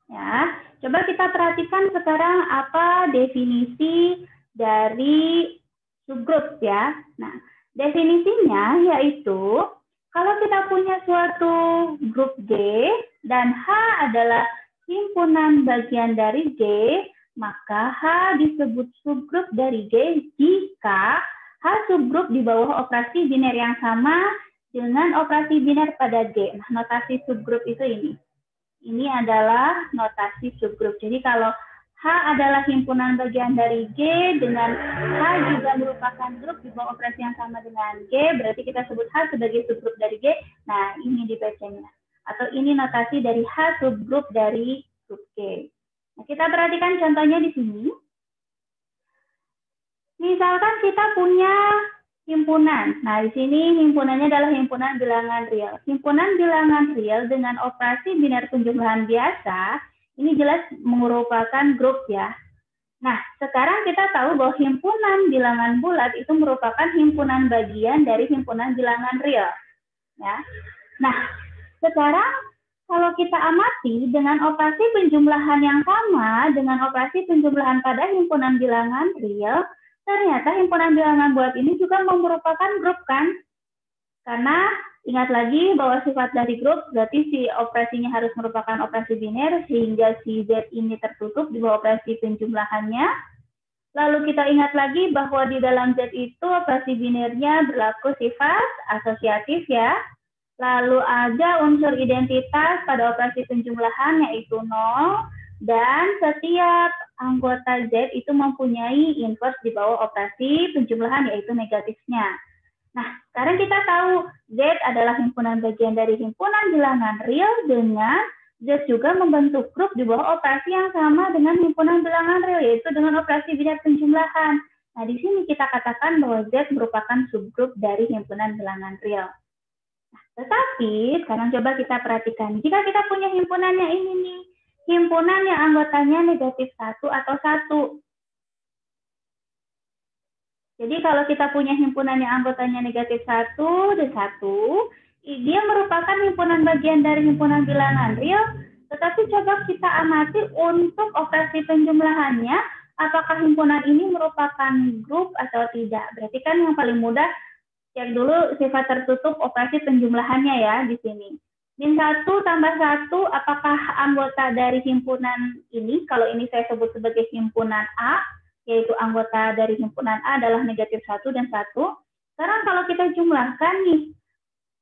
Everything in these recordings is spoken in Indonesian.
Ya, coba kita perhatikan sekarang apa definisi dari subgrup ya. Nah, definisinya yaitu kalau kita punya suatu grup G dan H adalah himpunan bagian dari G, maka H disebut subgrup dari G jika H subgrup di bawah operasi biner yang sama dengan operasi biner pada G. Nah, notasi subgrup itu ini. Ini adalah notasi subgrup. Jadi kalau H adalah himpunan bagian dari G dengan H juga merupakan grup di bawah operasi yang sama dengan G, berarti kita sebut H sebagai subgrup dari G. Nah, ini dibacanya. Atau ini notasi dari H subgrup dari grup G. Nah, kita perhatikan contohnya di sini. Misalkan kita punya himpunan. Nah, di sini himpunannya adalah himpunan bilangan real. Himpunan bilangan real dengan operasi biner penjumlahan biasa, ini jelas merupakan grup ya. Nah, sekarang kita tahu bahwa himpunan bilangan bulat itu merupakan himpunan bagian dari himpunan bilangan real. Ya. Nah, sekarang kalau kita amati dengan operasi penjumlahan yang sama dengan operasi penjumlahan pada himpunan bilangan real, ternyata himpunan bilangan bulat ini juga merupakan grup kan? Karena ingat lagi bahwa sifat dari grup berarti si operasinya harus merupakan operasi biner sehingga si Z ini tertutup di bawah operasi penjumlahannya. Lalu kita ingat lagi bahwa di dalam Z itu operasi binernya berlaku sifat asosiatif ya. Lalu ada unsur identitas pada operasi penjumlahan yaitu 0. Dan setiap anggota Z itu mempunyai inverse di bawah operasi penjumlahan yaitu negatifnya. Nah, sekarang kita tahu Z adalah himpunan bagian dari himpunan bilangan real dengan Z juga membentuk grup di bawah operasi yang sama dengan himpunan bilangan real yaitu dengan operasi biner penjumlahan. Nah, di sini kita katakan bahwa Z merupakan subgrup dari himpunan bilangan real. Nah, tetapi sekarang coba kita perhatikan jika kita punya himpunannya ini nih. Himpunan yang anggotanya negatif 1 atau 1. Jadi kalau kita punya himpunan yang anggotanya negatif 1 dan 1, dia merupakan himpunan bagian dari himpunan bilangan real, tetapi coba kita amati untuk operasi penjumlahannya, apakah himpunan ini merupakan grup atau tidak. Berarti kan yang paling mudah, cek dulu sifat tertutup operasi penjumlahannya ya di sini. Min 1 tambah 1, apakah anggota dari himpunan ini, kalau ini saya sebut sebagai himpunan A, yaitu anggota dari himpunan A adalah negatif 1 dan 1. Sekarang kalau kita jumlahkan nih,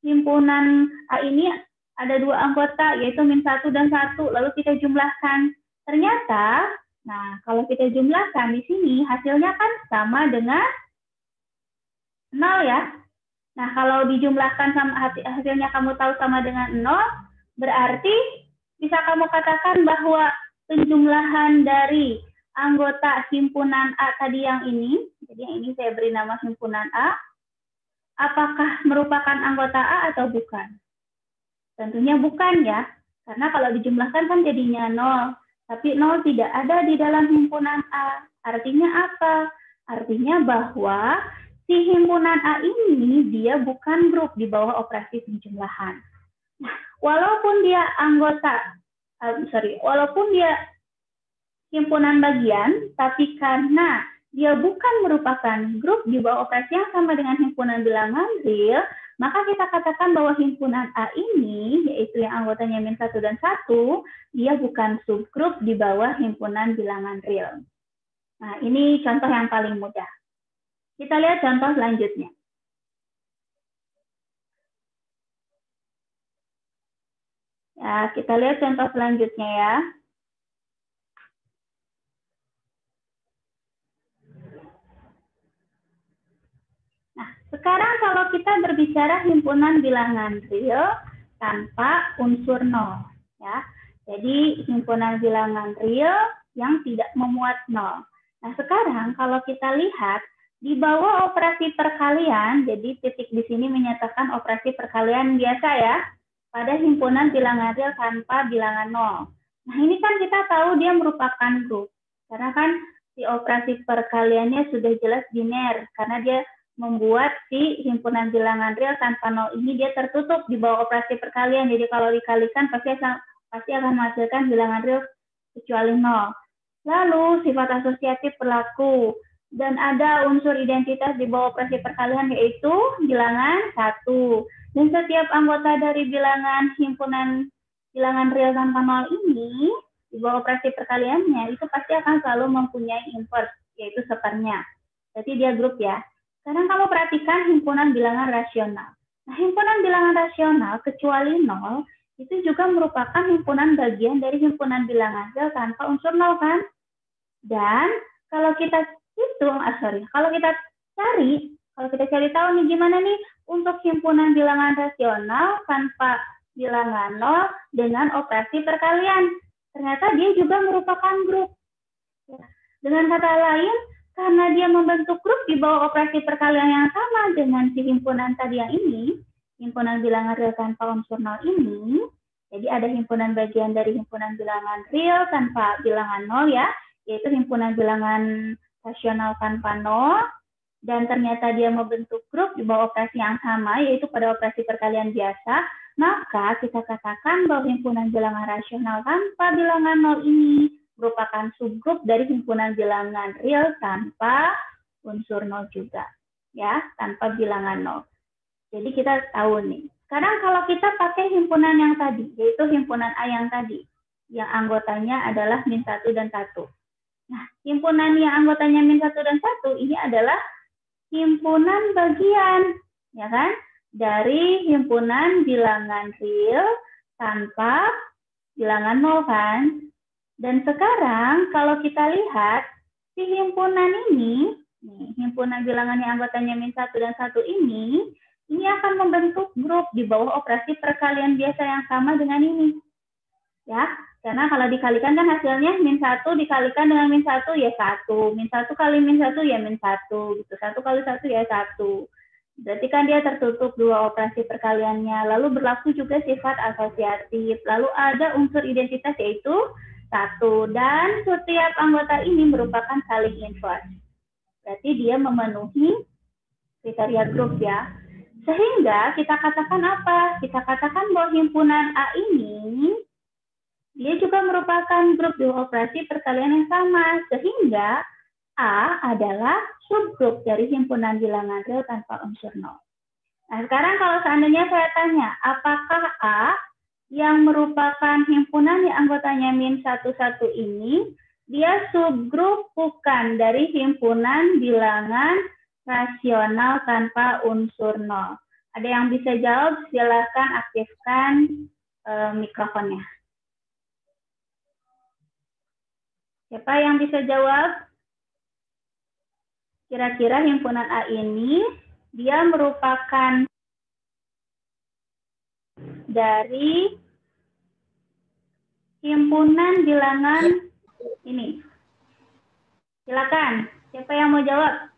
himpunan A ini ada 2 anggota, yaitu min 1 dan 1, lalu kita jumlahkan. Ternyata, nah kalau kita jumlahkan di sini, hasilnya kan sama dengan 0 ya. Nah, kalau dijumlahkan sama hasilnya kamu tahu sama dengan 0, berarti bisa kamu katakan bahwa penjumlahan dari anggota himpunan A tadi yang ini, jadi yang ini saya beri nama himpunan A, apakah merupakan anggota A atau bukan? Tentunya bukan ya, karena kalau dijumlahkan kan jadinya 0, tapi 0 tidak ada di dalam himpunan A. Artinya apa? Artinya bahwa si himpunan A ini dia bukan grup di bawah operasi penjumlahan. Nah, walaupun dia walaupun dia himpunan bagian, tapi karena dia bukan merupakan grup di bawah operasi yang sama dengan himpunan bilangan real, maka kita katakan bahwa himpunan A ini, yaitu yang anggotanya min 1 dan 1, dia bukan subgrup di bawah himpunan bilangan real. Nah, ini contoh yang paling mudah. Kita lihat contoh selanjutnya. Ya, kita lihat contoh selanjutnya ya. Nah, sekarang kalau kita berbicara himpunan bilangan real tanpa unsur 0. Ya. Jadi, himpunan bilangan real yang tidak memuat 0. Nah, sekarang kalau kita lihat, di bawah operasi perkalian, jadi titik di sini menyatakan operasi perkalian biasa ya, pada himpunan bilangan real tanpa bilangan 0. Nah, ini kan kita tahu dia merupakan grup. Karena kan si operasi perkaliannya sudah jelas biner, karena dia membuat si himpunan bilangan real tanpa 0 ini dia tertutup di bawah operasi perkalian. Jadi kalau dikalikan pasti akan menghasilkan bilangan real kecuali 0. Lalu sifat asosiatif berlaku dan ada unsur identitas di bawah operasi perkalian yaitu bilangan 1. Dan setiap anggota dari bilangan himpunan bilangan real tanpa 0 ini di bawah operasi perkaliannya itu pasti akan selalu mempunyai inverse yaitu sepernya. Jadi dia grup ya. Sekarang kamu perhatikan himpunan bilangan rasional. Nah, himpunan bilangan rasional kecuali 0 itu juga merupakan himpunan bagian dari himpunan bilangan real tanpa unsur 0 kan? Dan kalau kita hitung, kalau kita cari tahu nih gimana nih untuk himpunan bilangan rasional tanpa bilangan 0 dengan operasi perkalian. Ternyata dia juga merupakan grup. Dengan kata lain, karena dia membentuk grup di bawah operasi perkalian yang sama dengan si himpunan tadi yang ini, himpunan bilangan real tanpa unsur 0 ini, jadi ada himpunan bagian dari himpunan bilangan real tanpa bilangan 0 ya, yaitu himpunan bilangan rasional tanpa 0, dan ternyata dia membentuk grup di bawah operasi yang sama, yaitu pada operasi perkalian biasa, maka kita katakan bahwa himpunan bilangan rasional tanpa bilangan 0 ini merupakan subgrup dari himpunan bilangan real tanpa unsur 0 juga. Ya, tanpa bilangan 0. Jadi kita tahu nih. Sekarang kalau kita pakai himpunan yang tadi, yaitu himpunan A yang tadi, yang anggotanya adalah min 1 dan 1. Nah, himpunan yang anggotanya min 1 dan 1 ini adalah himpunan bagian, ya kan? Dari himpunan bilangan real tanpa bilangan 0 kan? Dan sekarang kalau kita lihat si himpunan ini, himpunan bilangan yang anggotanya min 1 dan 1 ini akan membentuk grup di bawah operasi perkalian biasa yang sama dengan ini. Ya, karena kalau dikalikan kan hasilnya min 1 dikalikan dengan min 1 ya 1. Min 1 kali min 1 ya min 1. Gitu. 1 kali 1 ya 1. Berarti kan dia tertutup dua operasi perkaliannya. Lalu berlaku juga sifat asosiatif. Lalu ada unsur identitas yaitu 1. Dan setiap anggota ini merupakan saling inverse. Berarti dia memenuhi kriteria grup ya. Sehingga kita katakan apa? Kita katakan bahwa himpunan A ini dia juga merupakan grup di operasi perkalian yang sama. Sehingga A adalah subgrup dari himpunan bilangan real tanpa unsur 0. Nah, sekarang kalau seandainya saya tanya, apakah A yang merupakan himpunan yang anggotanya min 1 ini, dia subgrup bukan dari himpunan bilangan rasional tanpa unsur 0. Ada yang bisa jawab? Silakan aktifkan mikrofonnya. Siapa yang bisa jawab? Kira-kira himpunan A ini dia merupakan dari himpunan bilangan ini. Silakan, siapa yang mau jawab?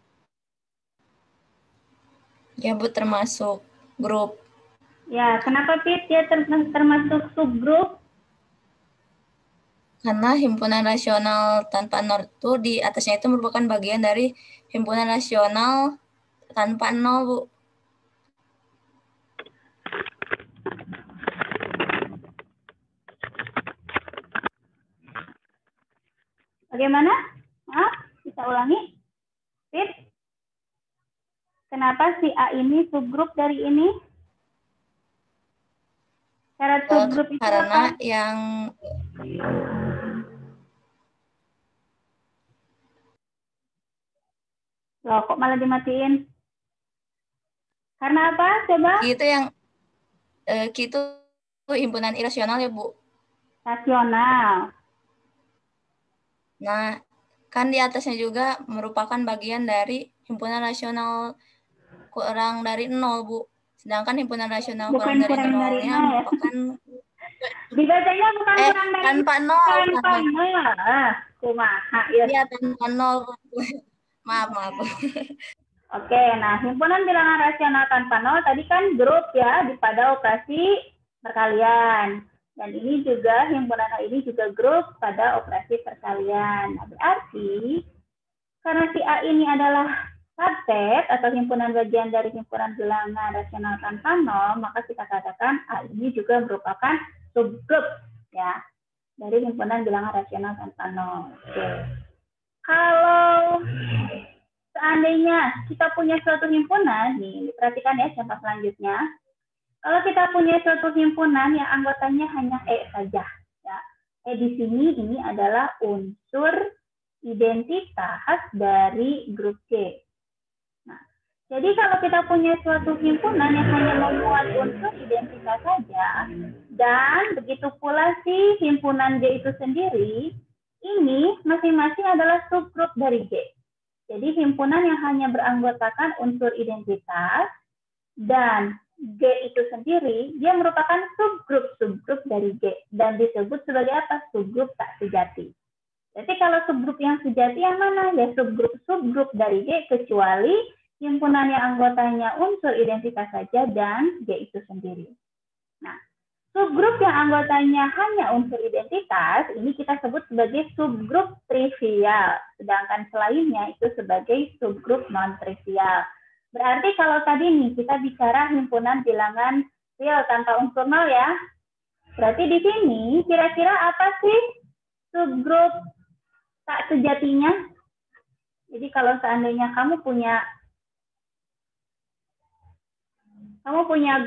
Ya Bu, termasuk grup. Ya, kenapa Pit dia termasuk subgrup? Karena himpunan rasional tanpa 0 itu di atasnya itu merupakan bagian dari himpunan rasional tanpa 0, Bu. Bagaimana? Maaf, bisa ulangi? Pit? Kenapa si A ini subgrup dari ini? Syarat subgrup itu karena apa? yang Loh, kok malah dimatiin? Karena apa? Coba. Q itu himpunan irasional ya, Bu? Rasional. Nah, kan di atasnya juga merupakan bagian dari himpunan rasional kurang dari 0, Bu. Sedangkan himpunan rasional Bukan kurang dari 0-nya merupakan dibacanya bukan kurang dari tanpa 0. Tanpa 0. Kumaha ya. Iya, tanpa 0. Maaf. Oke, nah himpunan bilangan rasional tanpa 0 tadi kan grup ya pada operasi perkalian. Dan ini juga himpunan A ini juga grup pada operasi perkalian. Nah, berarti karena si A ini adalah subset atau himpunan bagian dari himpunan bilangan rasional tanpa 0, maka kita katakan A ini juga merupakan subgrup ya. dari himpunan bilangan rasional tanpa nol. Oke. Kalau seandainya kita punya suatu himpunan, nih perhatikan ya contoh selanjutnya. Kalau kita punya suatu himpunan yang anggotanya hanya E saja, ya. E di sini ini adalah unsur identitas dari grup G. Nah, jadi kalau kita punya suatu himpunan yang hanya memuat unsur identitas saja, dan begitu pula si himpunan G itu sendiri, ini masing-masing adalah subgrup dari G. Jadi himpunan yang hanya beranggotakan unsur identitas dan G itu sendiri, dia merupakan subgrup-subgrup dari G dan disebut sebagai apa? Subgrup tak sejati. Jadi kalau subgrup yang sejati yang mana? Ya subgrup-subgrup dari G kecuali himpunan yang anggotanya unsur identitas saja dan G itu sendiri. Nah, subgrup yang anggotanya hanya unsur identitas, ini kita sebut sebagai subgrup trivial. Sedangkan selainnya itu sebagai subgrup non-trivial. Berarti kalau tadi nih kita bicara himpunan bilangan real tanpa unsur nol ya. Berarti di sini kira-kira apa sih subgrup tak sejatinya? Jadi kalau seandainya kamu punya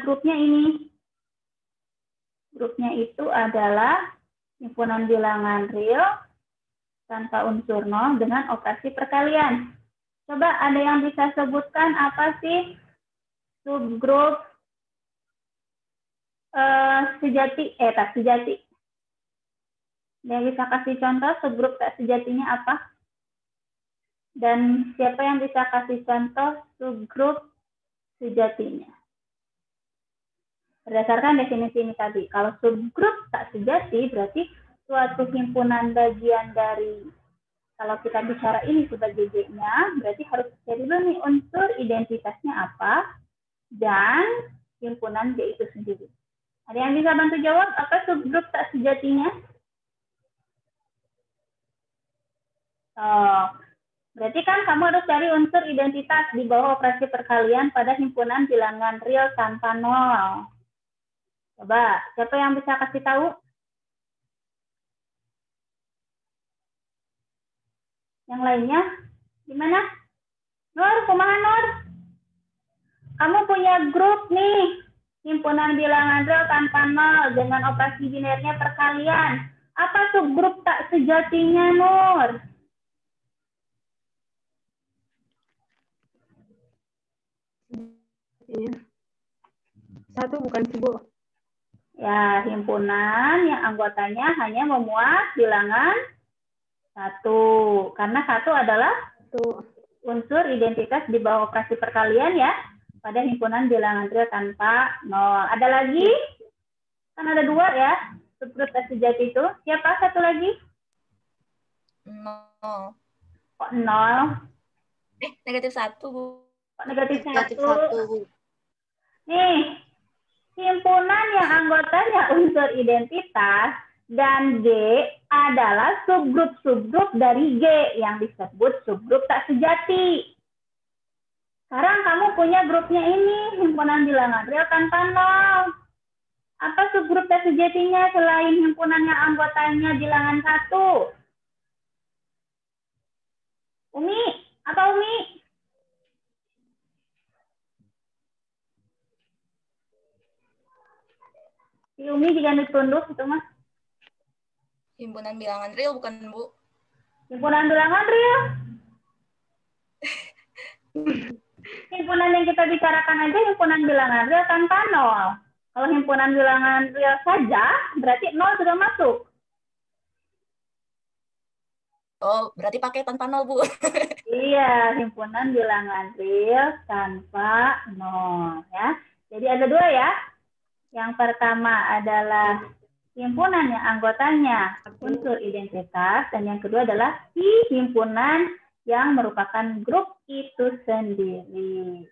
grupnya ini. Grupnya itu adalah himpunan bilangan real tanpa unsur nol dengan operasi perkalian. Coba ada yang bisa sebutkan apa sih subgrup sejati, tak sejati. Ada yang bisa kasih contoh subgrup tak sejatinya apa? Dan siapa yang bisa kasih contoh subgrup sejatinya? Berdasarkan definisi ini tadi, kalau subgrup tak sejati berarti suatu himpunan bagian dari, kalau kita bicara ini sebagai G-nya, berarti harus cari dulu nih unsur identitasnya apa dan himpunan G itu sendiri. Ada yang bisa bantu jawab apa subgrup tak sejatinya? Berarti kan kamu harus cari unsur identitas di bawah operasi perkalian pada himpunan bilangan real tanpa nol. Coba, siapa yang bisa kasih tahu? Yang lainnya? Gimana? Nur, kumaha Nur? Kamu punya grup nih, himpunan bilangan real tanpa nol dengan operasi binernya perkalian. Apa subgrup tak sejatinya, Nur? Satu bukan sih, Bu? Ya, himpunan yang anggotanya hanya memuat bilangan satu. Karena satu adalah unsur identitas di bawah operasi perkalian ya, pada himpunan bilangan real tanpa nol. Ada lagi? Kan ada dua ya, subgrup tak sejati itu. Siapa satu lagi? Nol. Kok nol? Negatif satu, Bu. Kok negatif Negatif satu? satu, Bu. Nih, himpunan yang anggotanya unsur identitas dan G adalah subgrup-subgrup dari G yang disebut subgrup tak sejati. Sekarang kamu punya grupnya ini, himpunan bilangan real tanpa nol. Apa subgrup tak sejatinya selain himpunan yang anggotanya bilangan satu? Umi, apa Umi? Si Umi juga ditunduk itu mas. Himpunan bilangan real bukan, Bu? Himpunan bilangan real. Himpunan yang kita bicarakan aja himpunan bilangan real tanpa nol. Kalau himpunan bilangan real saja, berarti nol sudah masuk. Oh, berarti pakai tanpa nol, Bu. Iya, himpunan bilangan real tanpa nol. Ya. Jadi ada dua ya. Yang pertama adalah himpunan yang anggotanya unsur identitas, dan yang kedua adalah si himpunan yang merupakan grup itu sendiri.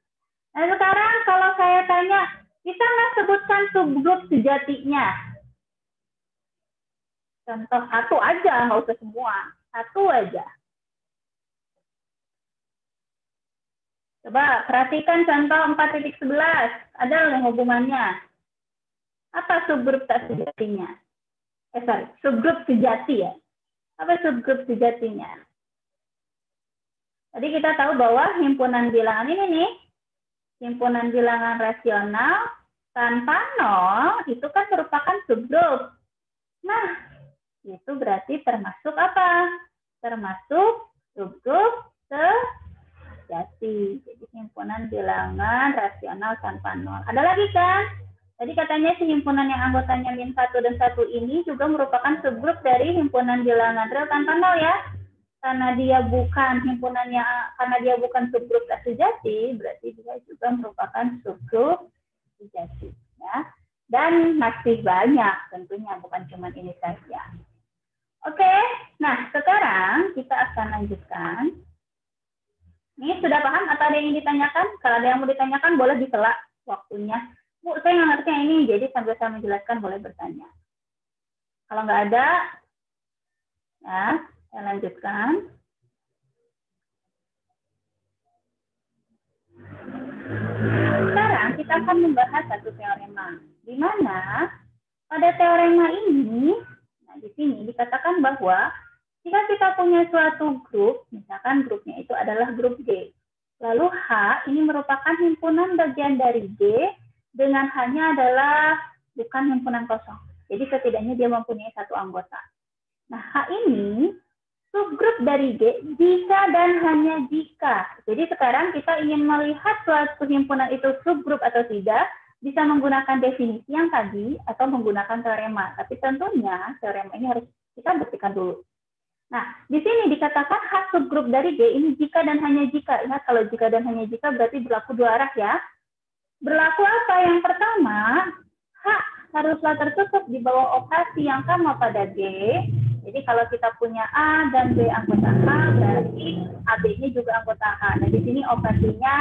Nah sekarang kalau saya tanya, bisa nggak sebutkan subgrup sejatinya? Contoh satu aja, nggak usah semua. Satu aja. Coba perhatikan contoh 4.11. Ada yang hubungannya. Apa subgrup tak sejatinya? subgrup sejati ya. Apa subgrup sejatinya? Tadi kita tahu bahwa himpunan bilangan ini nih, himpunan bilangan rasional tanpa nol itu kan merupakan subgrup. Nah, itu berarti termasuk apa? Termasuk subgrup sejati. Jadi himpunan bilangan rasional tanpa nol. Ada lagi kan? Tadi katanya si himpunan yang anggotanya min 1 dan 1 ini juga merupakan subgrup dari himpunan bilangan real tanpa nol ya. Karena dia bukan himpunannya, karena dia bukan subgrup sejati, berarti dia juga merupakan subgrup sejati ya. Dan masih banyak tentunya, bukan cuma ini saja. Oke, nah sekarang kita akan lanjutkan. Ini sudah paham atau ada yang ditanyakan? Kalau ada yang mau ditanyakan boleh disela waktunya. Bu, saya nggak ngerti yang ini, jadi sambil saya menjelaskan boleh bertanya. Kalau nggak ada, ya saya lanjutkan. Sekarang kita akan membahas satu teorema, di mana pada teorema ini, nah di sini dikatakan bahwa jika kita punya suatu grup, misalkan grupnya itu adalah grup G, lalu H ini merupakan himpunan bagian dari G dengan hanya adalah bukan himpunan kosong. Jadi setidaknya dia mempunyai satu anggota. Nah, H ini subgrup dari G jika dan hanya jika. Jadi sekarang kita ingin melihat suatu himpunan itu subgrup atau tidak, bisa menggunakan definisi yang tadi atau menggunakan teorema. Tapi tentunya teorema ini harus kita buktikan dulu. Nah, di sini dikatakan H subgrup dari G ini jika dan hanya jika. Ingat kalau jika dan hanya jika berarti berlaku dua arah ya. Berlaku apa? Yang pertama, H haruslah tertutup di bawah operasi yang sama pada G. Jadi kalau kita punya A dan B anggota H, berarti AB-nya juga anggota H. Nah, di sini operasinya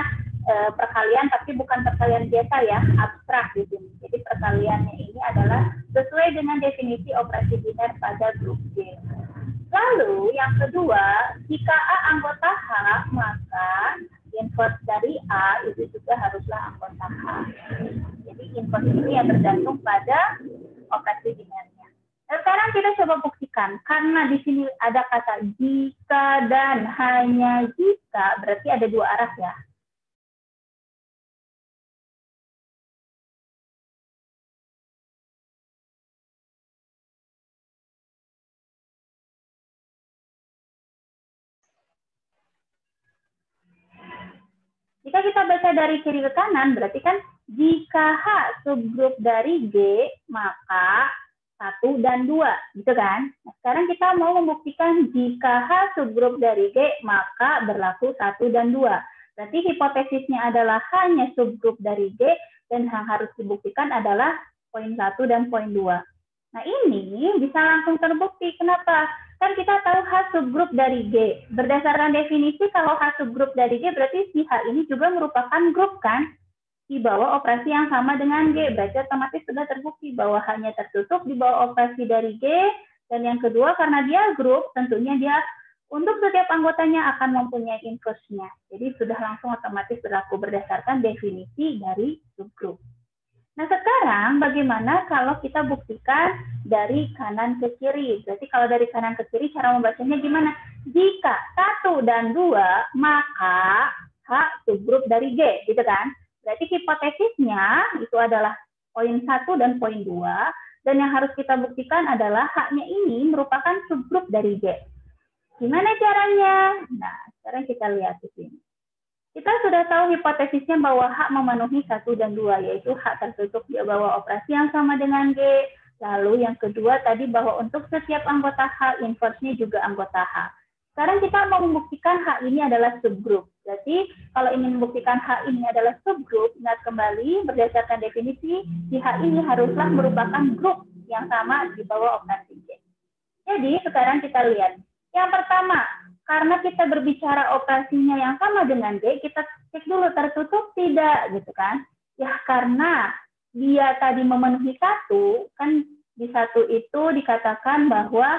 perkalian, tapi bukan perkalian biasa ya, abstrak di sini. Jadi perkaliannya ini adalah sesuai dengan definisi operasi biner pada grup G. Lalu yang kedua, jika A anggota H, maka inverse dari A itu juga haruslah anggota H. Jadi inverse ini yang tergantung pada operasi binernya. Nah, sekarang kita coba buktikan, karena di sini ada kata jika dan hanya jika, berarti ada dua arah ya. Jika kita baca dari kiri ke kanan, berarti kan jika H subgrup dari G, maka 1 dan 2, gitu kan? Nah, sekarang kita mau membuktikan jika H subgrup dari G, maka berlaku 1 dan 2. Berarti hipotesisnya adalah hanya subgrup dari G, dan yang harus dibuktikan adalah poin 1 dan poin 2. Nah, ini bisa langsung terbukti. Kenapa? Kan kita tahu H subgrup dari G. Berdasarkan definisi, kalau H subgrup dari G, berarti si H ini juga merupakan grup kan? Di bawah operasi yang sama dengan G. Berarti otomatis sudah terbukti bahwa hanya tertutup di bawah operasi dari G. Dan yang kedua, karena dia grup, tentunya dia untuk setiap anggotanya akan mempunyai inverse-nya. Jadi sudah langsung otomatis berlaku berdasarkan definisi dari subgrup. Nah, sekarang bagaimana kalau kita buktikan dari kanan ke kiri? Berarti kalau dari kanan ke kiri, cara membacanya gimana? Jika 1 dan 2, maka H subgrup dari G, gitu kan? Berarti hipotesisnya itu adalah poin 1 dan poin 2, dan yang harus kita buktikan adalah H-nya ini merupakan subgrup dari G. Gimana caranya? Nah, sekarang kita lihat di sini. Kita sudah tahu hipotesisnya bahwa H memenuhi 1 dan 2, yaitu H tertutup di bawah operasi yang sama dengan G. Lalu yang kedua tadi bahwa untuk setiap anggota H, inverse-nya juga anggota H. Sekarang kita mau membuktikan H ini adalah subgrup. Jadi kalau ingin membuktikan H ini adalah subgrup, ingat kembali berdasarkan definisi, si H ini haruslah merupakan grup yang sama di bawah operasi G. Jadi sekarang kita lihat. Yang pertama, karena kita berbicara operasinya yang sama dengan G, kita cek dulu tertutup tidak, gitu kan? Ya karena dia tadi memenuhi 1, kan di 1 itu dikatakan bahwa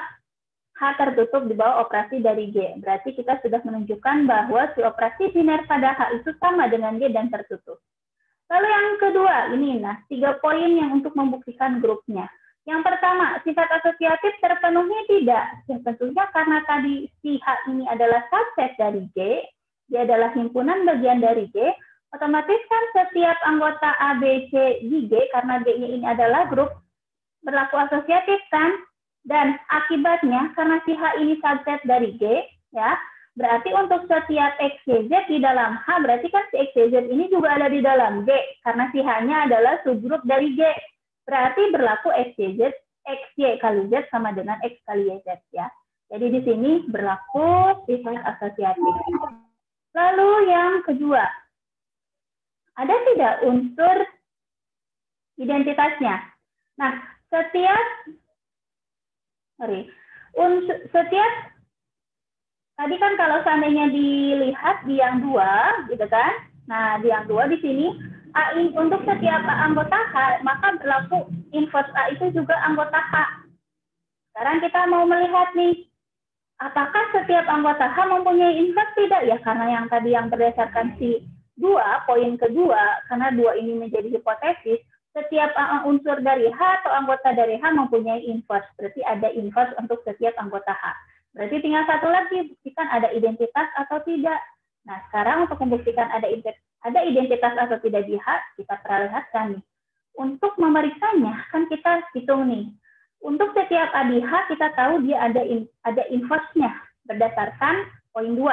H tertutup di bawah operasi dari G. Berarti kita sudah menunjukkan bahwa si operasi biner pada H itu sama dengan G dan tertutup. Lalu yang kedua, ini 3 poin yang untuk membuktikan grupnya. Yang pertama, sifat asosiatif terpenuhi tidak? Ya, tentunya karena tadi si H ini adalah subset dari G, dia adalah himpunan bagian dari G, otomatis kan setiap anggota A, B, C di G, karena G ini adalah grup, berlaku asosiatif kan? Dan akibatnya, karena si H ini subset dari G, ya, berarti untuk setiap X, Y, Z di dalam H, berarti kan si X, Y, Z ini juga ada di dalam G, karena si H-nya adalah subgrup dari G. Berarti berlaku X, Y, Z, X, Y kali Z sama dengan X kali Y, Z ya. Jadi di sini berlaku sifat asosiatif. Lalu yang kedua, ada tidak unsur identitasnya? Nah, setiap tadi kan kalau seandainya dilihat di yang dua, gitu kan? Nah, di yang dua di sini A untuk setiap anggota H, maka berlaku inverse A itu juga anggota H. Sekarang kita mau melihat nih, apakah setiap anggota H mempunyai inverse? Tidak ya, karena yang tadi yang berdasarkan si 2, poin kedua, karena 2 ini menjadi hipotesis, setiap unsur dari H atau anggota dari H mempunyai inverse. Berarti ada inverse untuk setiap anggota H. Berarti tinggal satu lagi, buktikan ada identitas atau tidak. Nah, sekarang untuk membuktikan ada identitas atau tidak di H, kita perlihatkan nih. Untuk memeriksanya, kan kita hitung nih. Untuk setiap A di H, kita tahu dia ada inverse-nya berdasarkan poin 2.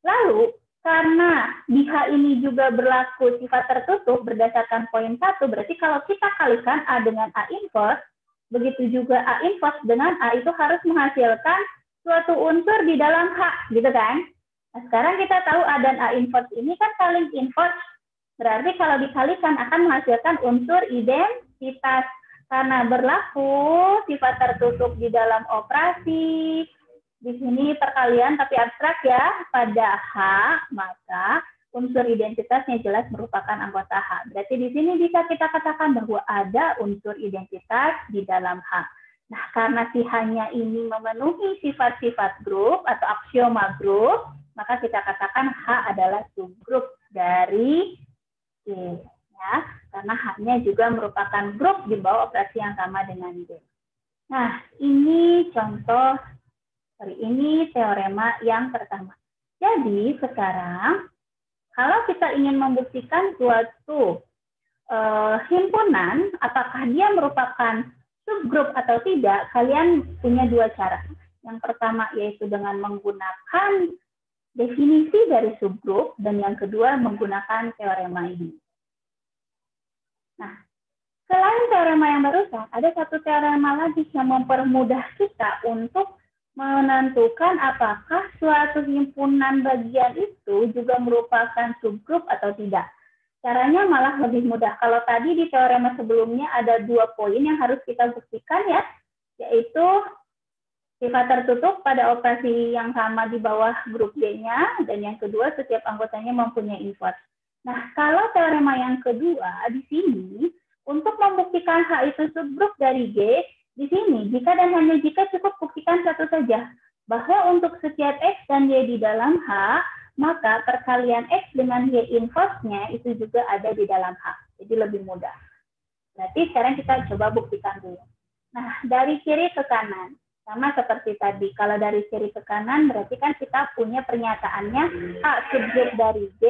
Lalu, karena di H ini juga berlaku sifat tertutup berdasarkan poin 1, berarti kalau kita kalikan A dengan A inverse, begitu juga A inverse dengan A itu harus menghasilkan suatu unsur di dalam H, gitu kan? Nah, sekarang kita tahu A dan A inverse ini kan saling inverse, berarti kalau dikalikan akan menghasilkan unsur identitas. Karena berlaku sifat tertutup di dalam operasi, di sini perkalian tapi abstrak ya, pada H, maka unsur identitasnya jelas merupakan anggota H. Berarti di sini bisa kita katakan bahwa ada unsur identitas di dalam H. Nah, karena si H-nya ini memenuhi sifat-sifat grup atau aksioma grup, maka kita katakan H adalah subgrup dari G. Ya, karena H-nya juga merupakan grup di bawah operasi yang sama dengan G. Nah, ini contoh, ini teorema yang pertama. Jadi, sekarang, kalau kita ingin membuktikan suatu himpunan, apakah dia merupakan subgrup atau tidak, kalian punya dua cara. Yang pertama yaitu dengan menggunakan definisi dari subgrup, dan yang kedua menggunakan teorema ini. Nah, selain teorema yang barusan, ada satu teorema lagi yang mempermudah kita untuk menentukan apakah suatu himpunan bagian itu juga merupakan subgrup atau tidak. Caranya malah lebih mudah. Kalau tadi di teorema sebelumnya ada 2 poin yang harus kita buktikan ya, yaitu sifat tertutup pada operasi yang sama di bawah grup G-nya, dan yang kedua setiap anggotanya mempunyai inverse. Nah, kalau teorema yang kedua di sini, untuk membuktikan H itu subgrup dari G, di sini jika dan hanya jika cukup buktikan satu saja, bahwa untuk setiap X dan Y di dalam H, maka perkalian X dengan Y inverse-nya itu juga ada di dalam H. Jadi lebih mudah. Berarti sekarang kita coba buktikan dulu. Nah, dari kiri ke kanan. Sama seperti tadi, kalau dari kiri ke kanan berarti kan kita punya pernyataannya H subgrup dari G,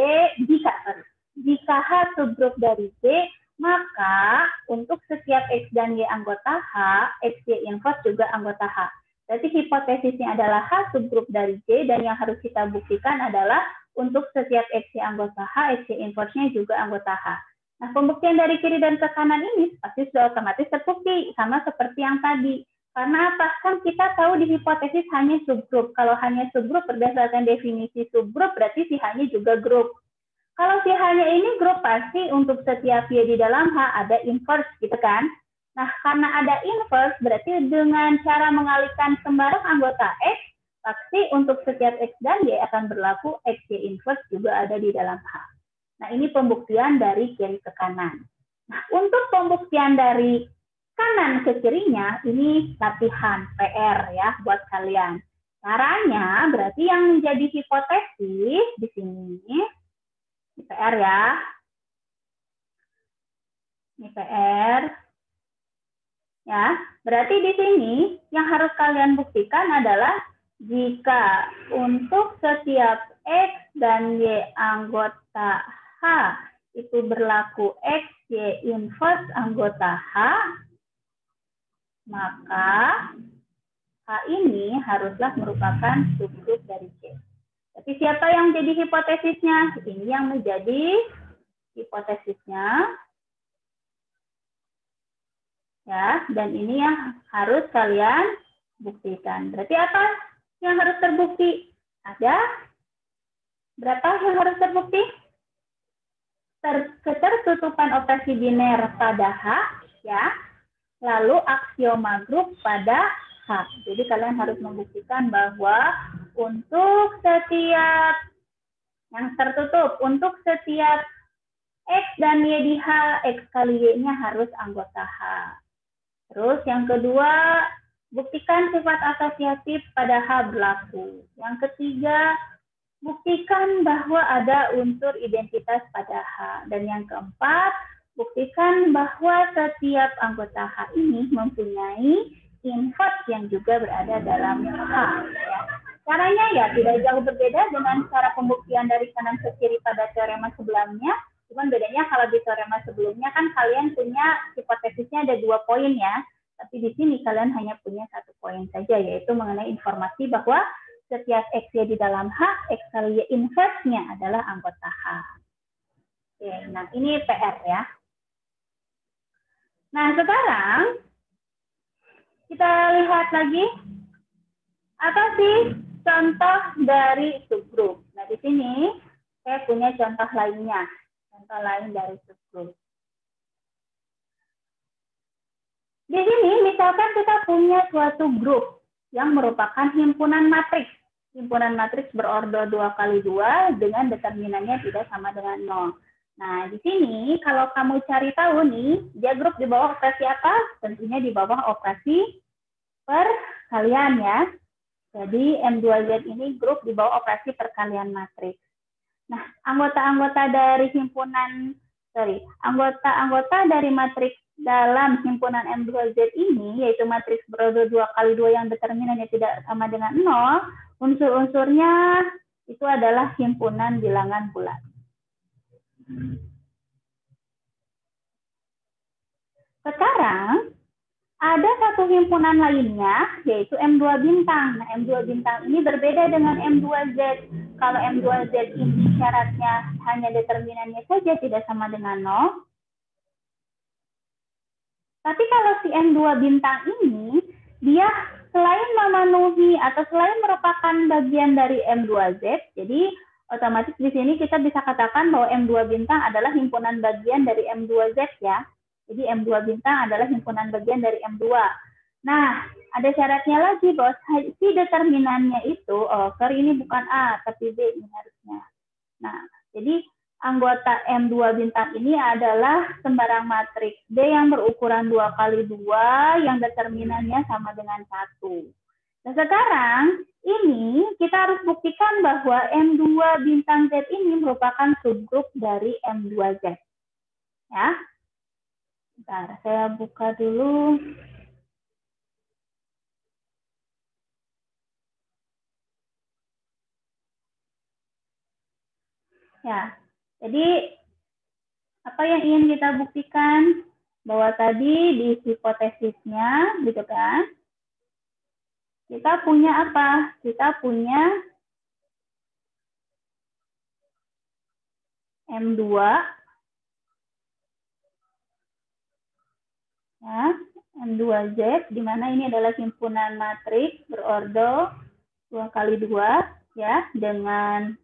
jika H subgrup dari G, maka untuk setiap X dan Y anggota H, X, Y inverse juga anggota H. Berarti hipotesisnya adalah H subgrup dari G, dan yang harus kita buktikan adalah untuk setiap X, Y anggota H, X, Y inverse-nya juga anggota H. Nah, pembuktian dari kiri dan ke kanan ini pasti sudah otomatis terbukti, sama seperti yang tadi. Karena apa? Kan kita tahu di hipotesis hanya subgrup. Kalau hanya subgrup berdasarkan definisi subgrup, berarti si H-nya juga grup. Kalau si H-nya ini grup, pasti untuk setiap Y di dalam H ada inverse, gitu kan? Nah, karena ada inverse, berarti dengan cara mengalihkan sembarang anggota X, pasti untuk setiap X dan Y akan berlaku X, Y inverse juga ada di dalam H. Nah, ini pembuktian dari kiri ke kanan. Nah, untuk pembuktian dari kanan ke kirinya, ini latihan PR ya buat kalian. Caranya berarti yang menjadi hipotesis di sini, ini PR ya. Ini PR. Ya, berarti di sini yang harus kalian buktikan adalah jika untuk setiap X dan Y anggota H itu berlaku X, Y inverse anggota H, maka H ini haruslah merupakan subgrup dari C. Tapi siapa yang jadi hipotesisnya? Ini yang menjadi hipotesisnya. Ya, dan ini yang harus kalian buktikan. Berarti apa yang harus terbukti? Ada berapa yang harus terbukti? Ketertutupan operasi biner pada H, ya. Lalu aksioma grup pada H. Jadi kalian harus membuktikan bahwa untuk setiap yang tertutup, untuk setiap X dan Y di H, X kali Y-nya harus anggota H. Terus yang kedua, buktikan sifat asosiatif pada H berlaku. Yang ketiga, buktikan bahwa ada unsur identitas pada H. Dan yang keempat, buktikan bahwa setiap anggota H ini mempunyai inverse yang juga berada dalam H. Ya. Caranya ya tidak jauh berbeda dengan cara pembuktian dari kanan ke kiri pada teorema sebelumnya. Cuman bedanya kalau di teorema sebelumnya kan kalian punya hipotesisnya ada 2 poin ya. Tapi di sini kalian hanya punya 1 poin saja, yaitu mengenai informasi bahwa setiap X Y di dalam H, X kali Y inverse-nya adalah anggota H. Oke, nah ini PR ya. Nah sekarang kita lihat lagi apa sih contoh dari subgrup. Nah di sini saya punya contoh lainnya. Contoh lain dari subgrup. Di sini misalkan kita punya suatu grup yang merupakan himpunan matriks. Himpunan matriks berordo 2x2 dengan determinannya tidak sama dengan 0. Nah, di sini kalau kamu cari tahu nih, dia grup di bawah operasi apa? Tentunya di bawah operasi perkalian ya. Jadi M2Z ini grup di bawah operasi perkalian matriks. Nah, anggota-anggota dari anggota dari matriks dalam himpunan M2Z ini, yaitu matriks berordo 2x2 yang determinannya tidak sama dengan 0, unsur-unsurnya itu adalah himpunan bilangan bulat. Sekarang, ada satu himpunan lainnya, yaitu M2 bintang. Nah, M2 bintang ini berbeda dengan M2Z. Kalau M2Z ini syaratnya hanya determinannya saja tidak sama dengan 0. Tapi kalau si M2 bintang ini, dia selain memenuhi atau selain merupakan bagian dari M2Z, jadi otomatis di sini kita bisa katakan bahwa M2 bintang adalah himpunan bagian dari M2Z ya. Jadi M2 bintang adalah himpunan bagian dari M2. Nah, ada syaratnya lagi bahwa si determinannya itu, ini bukan A, tapi B ini harusnya. Nah, jadi anggota M2 bintang ini adalah sembarang matriks D yang berukuran 2x2 yang determinannya sama dengan 1. Nah, sekarang ini kita harus buktikan bahwa M2 bintang Z ini merupakan subgrup dari M2Z. Ya. Bentar, saya buka dulu. Ya, jadi apa yang ingin kita buktikan? Bahwa tadi di hipotesisnya, gitu kan? Kita punya apa? Kita punya M2, ya, M2Z, di mana ini adalah himpunan matriks berordo 2x2, ya, dengan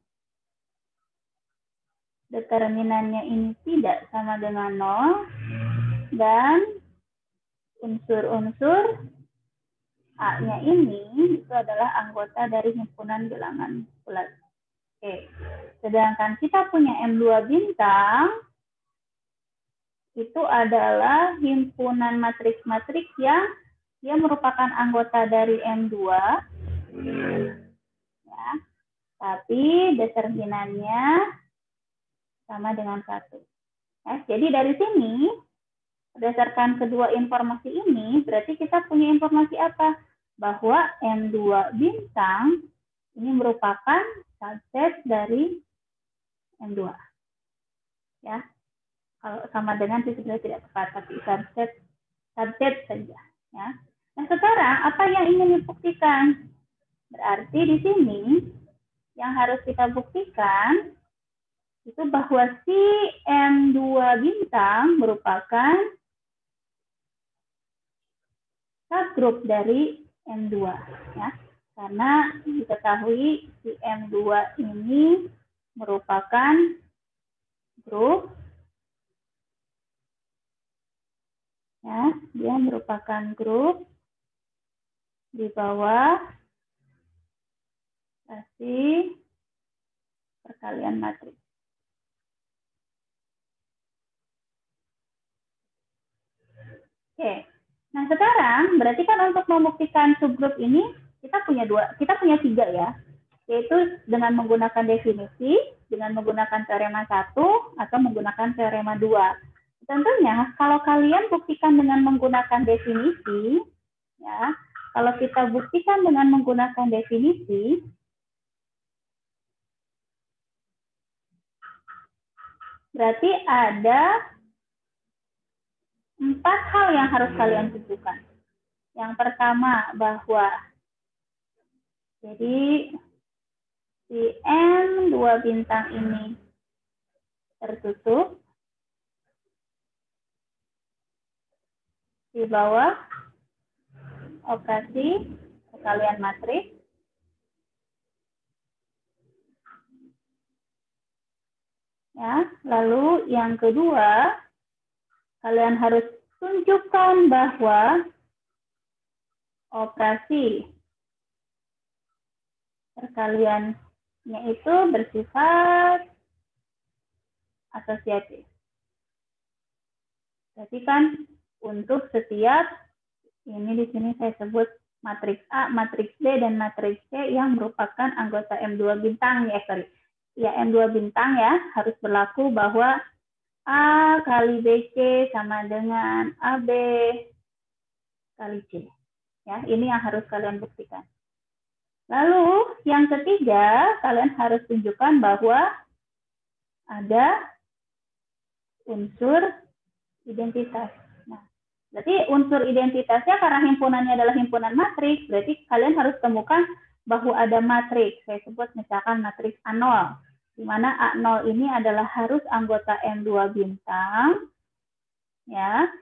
determinannya ini tidak sama dengan 0, dan unsur-unsur A-nya ini itu adalah anggota dari himpunan bilangan bulat. Oke. Sedangkan kita punya M2 bintang, itu adalah himpunan matriks-matriks yang dia merupakan anggota dari M2, ya, tapi determinannya sama dengan 1. Ya, jadi dari sini Berdasarkan kedua informasi ini, berarti kita punya informasi apa? Bahwa M2 bintang ini merupakan subset dari M2. Ya, kalau sama dengan sih sebenarnya tidak tepat, tapi subset saja. Ya. Nah, sekarang apa yang ingin dibuktikan? Berarti di sini yang harus kita buktikan itu bahwa si M2 bintang merupakan subgrup dari M2, ya. Karena diketahui si M2 ini merupakan grup, ya, dia merupakan grup di bawah operasi perkalian matriks. Oke. Nah, sekarang berarti kan untuk membuktikan subgrup ini kita punya tiga ya, yaitu dengan menggunakan definisi, dengan menggunakan teorema 1, atau menggunakan teorema 2. Tentunya kalau kalian buktikan dengan menggunakan definisi, ya, kalau kita buktikan dengan menggunakan definisi, berarti ada 4 hal yang harus kalian tunjukkan. Yang pertama, bahwa jadi si M2 bintang ini tertutup di bawah operasi perkalian matriks. Ya, lalu yang kedua, kalian harus tunjukkan bahwa operasi perkaliannya itu bersifat asosiatif. Berarti kan untuk setiap, ini di sini saya sebut matriks A, matriks B, dan matriks C yang merupakan anggota M2 bintang, ya M2 bintang ya, harus berlaku bahwa A kali BC sama dengan AB kali C. Ya, ini yang harus kalian buktikan. Lalu yang ketiga, kalian harus tunjukkan bahwa ada unsur identitas. Nah, berarti unsur identitasnya karena himpunannya adalah himpunan matriks, berarti kalian harus temukan bahwa ada matriks. Saya sebut misalkan matriks A0, di mana A0 ini adalah harus anggota M2 bintang, ya,